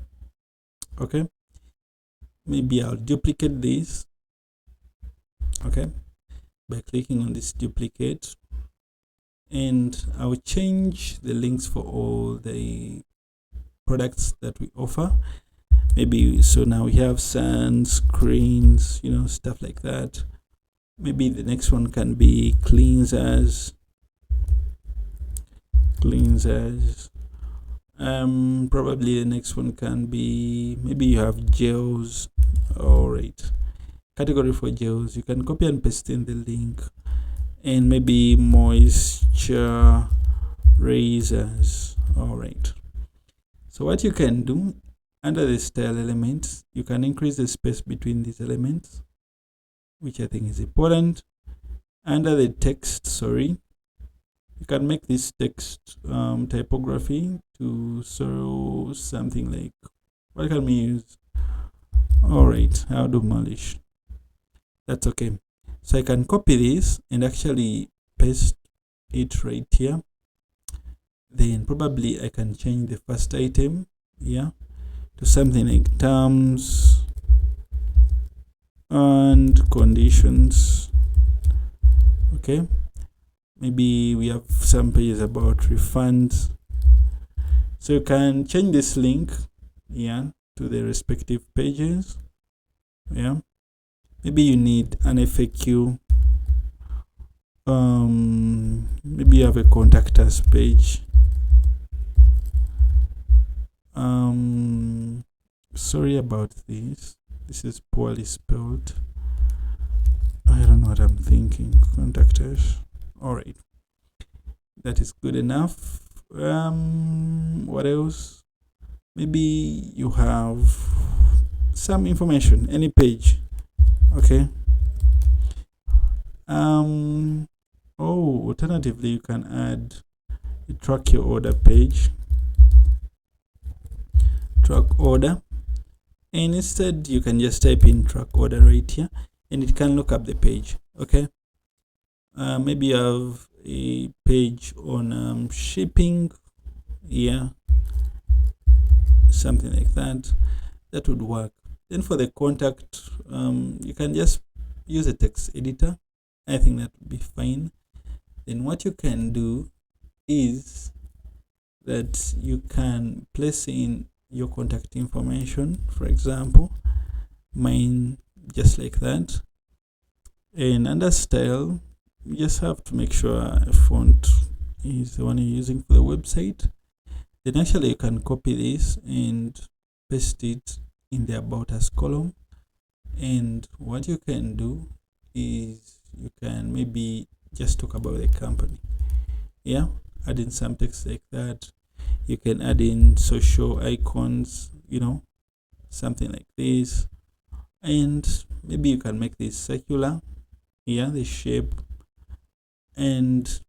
Okay, maybe I'll duplicate this, okay, by clicking on this duplicate, and I'll change the links for all the products that we offer. Maybe so now we have sunscreens, stuff like that. Maybe the next one can be cleansers, cleansers. Probably the next one can be, maybe you have gels. All right, category for gels. You can copy and paste in the link. And maybe moisture razors. All right, so what you can do, under the style elements, you can increase the space between these elements, which I think is important. Under the text, sorry, you can make this text typography to show something like, what can we use? All right, I'll do Malish. That's okay. So I can copy this and actually paste it right here. Then probably I can change the first item, yeah, to something like terms and conditions. Okay, maybe we have some pages about refunds, so you can change this link, yeah, to the respective pages. Yeah, maybe you need an FAQ. Maybe you have a contact us page. Sorry about this. This is poorly spelled. I don't know what I'm thinking. Contact us. All right, that is good enough. What else? Maybe you have some information, any page. Okay. Alternatively, you can add a track your order page. Track order, and instead you can just type in track order right here, and it can look up the page. Okay. Maybe you have a page on shipping, yeah, something like that. That would work. Then for the contact, you can just use a text editor. I think that would be fine. Then what you can do is that you can place in your contact information, for example, mine, just like that. And under style, you just have to make sure a font is the one you're using for the website. Then actually you can copy this and paste it in the about us column. And what you can do is you can maybe just talk about the company, yeah, add in some text like that. You can add in social icons, you know, something like this. And maybe you can make this circular, yeah, the shape. And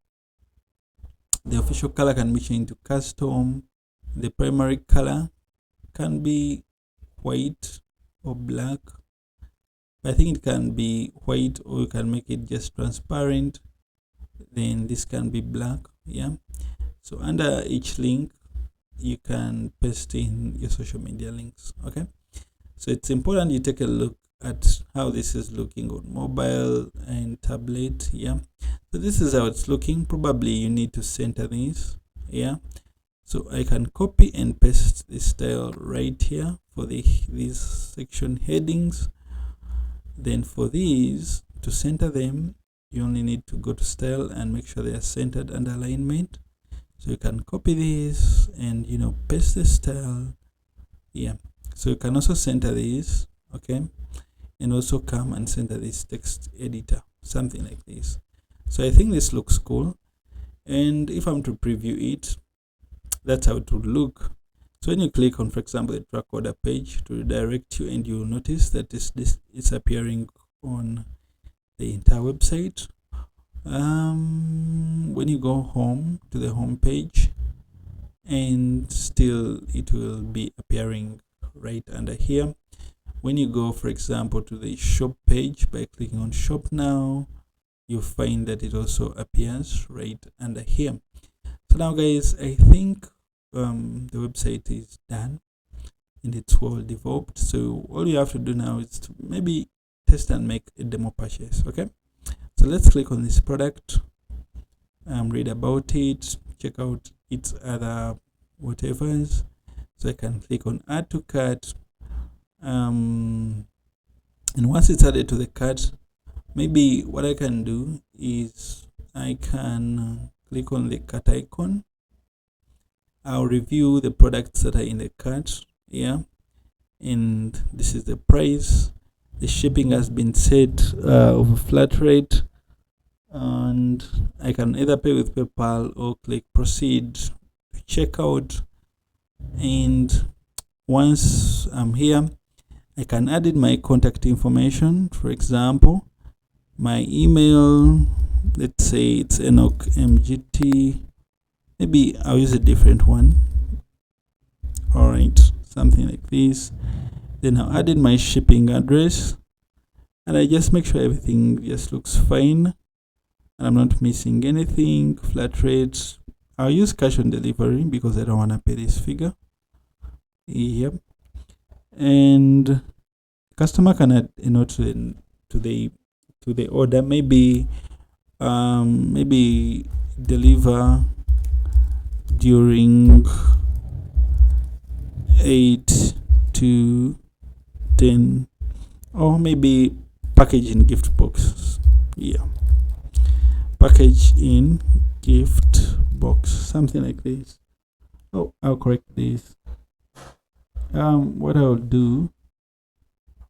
the official color can be changed to custom. The primary color can be white or black. I think it can be white, or you can make it just transparent. Then this can be black, yeah. So under each link, you can paste in your social media links. Okay, so it's important you take a look at how this is looking on mobile and tablet. Yeah, so this is how it's looking. Probably you need to center this. Yeah, so I can copy and paste the style right here for these section headings. Then for these, to center them, you only need to go to style and make sure they are centered under alignment. So you can copy this and, you know, paste the style. Yeah, so you can also center this, okay, and also come and center this text editor, something like this. So I think this looks cool. And if I'm to preview it, that's how it would look. So when you click on, for example, the track order page to redirect you, and you'll notice that this is appearing on the entire website. When you go home to the home page, and still it will be appearing right under here. When you go, for example, to the shop page by clicking on shop now, you find that it also appears right under here. So now guys, I think the website is done and it's well developed. So all you have to do now is to maybe test and make a demo purchase. Okay, so let's click on this product, read about it, check out its other whatevers. So I can click on add to cart, and once it's added to the cart, maybe what I can do is I can click on the cart icon, I'll review the products that are in the cart. Yeah, and this is the price. The shipping has been set of a flat rate, and I can either pay with PayPal or click proceed to checkout. And once I'm here, I can add in my contact information. For example, my email, let's say it's Enoch MGT. Maybe I'll use a different one. All right, something like this. Then I'll add in my shipping address, and I just make sure everything just looks fine and I'm not missing anything. Flat rates. I'll use cash on delivery because I don't want to pay this figure. Yep. And customer can add a note to the order. Maybe deliver during 8 to 10, or maybe package in gift box. Yeah, package in gift box, something like this. Oh, I'll correct this. What I'll do,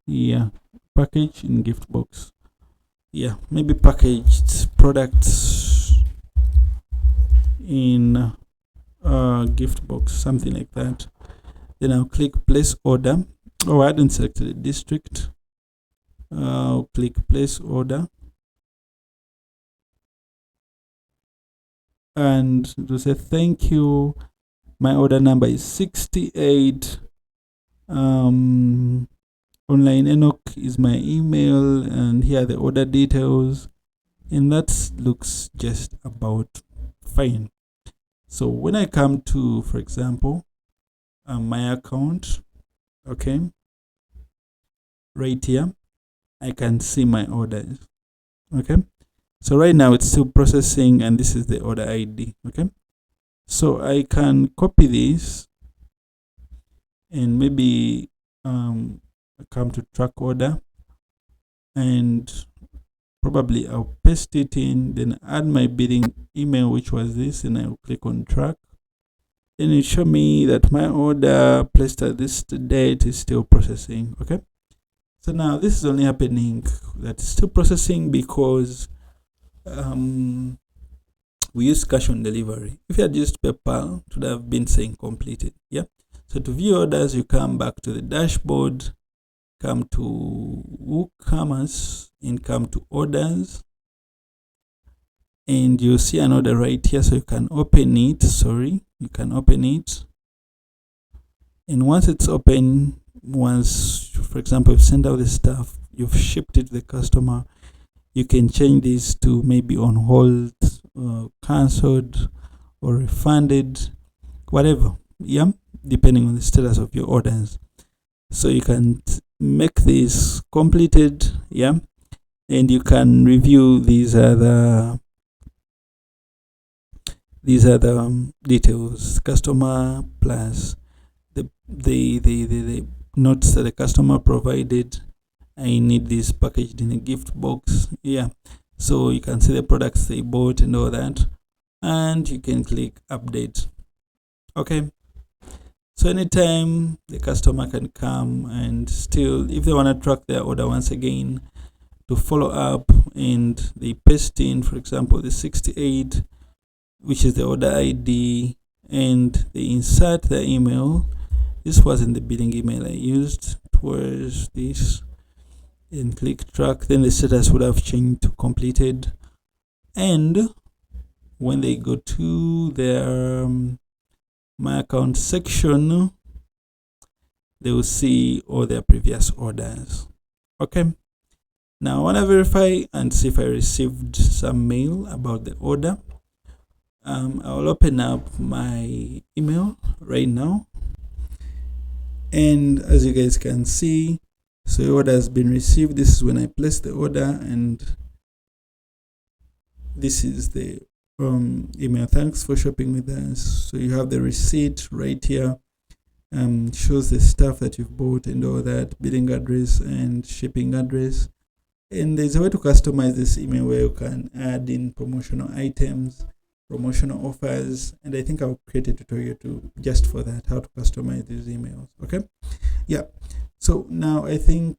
yeah, package in gift box. Yeah, maybe packaged products in gift box, something like that. Then I'll click place order. Oh, I hadn't selected the district. I'll click place order, and to say thank you. My order number is 68. Online Enoch is my email, and here are the order details, and that looks just about fine. So when I come to, for example, my account, okay, right here I can see my orders. Okay, so right now it's still processing, and this is the order ID. Okay, so I can copy this and maybe come to track order, and probably I'll paste it in, then add my billing email, which was this, and I'll click on track. Then it show me that my order placed at this date is still processing. Okay, so now this is only happening, that is still processing because we use cash on delivery. If you had used PayPal, it would have been saying completed. Yeah, so to view orders, you come back to the dashboard, come to Woocomerce, and come to orders, and you'll see an order right here, so you can open it. You can open it, and once it's open, once, for example, you've sent out the stuff, you've shipped it to the customer, you can change this to maybe on hold, cancelled, or refunded, whatever. Yeah, depending on the status of your orders. So you can make this completed. Yeah, and you can review these other details, customer plus the notes that the customer provided. I need this packaged in a gift box. Yeah, so you can see the products they bought and all that, and you can click update. Okay, so anytime the customer can come, and still, if they want to track their order once again, to follow up, and they paste in, for example, the 68, which is the order ID, and they insert their email. This wasn't the billing email I used, it was this, and click track. Then the status would have changed to completed, and when they go to their my account section, they will see all their previous orders. Okay, now I want to verify and see if I received some mail about the order. I'll open up my email right now, and as you guys can see, so the order has been received. This is when I placed the order, and this is the email. Thanks for shopping with us. So you have the receipt right here, shows the stuff that you've bought and all that, billing address and shipping address. And there's a way to customize this email where you can add in promotional items promotional offers, and I think I'll create a tutorial just for that, how to customize these emails. Okay, yeah. So now I think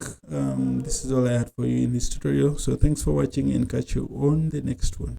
this is all I had for you in this tutorial. So thanks for watching, and catch you on the next one.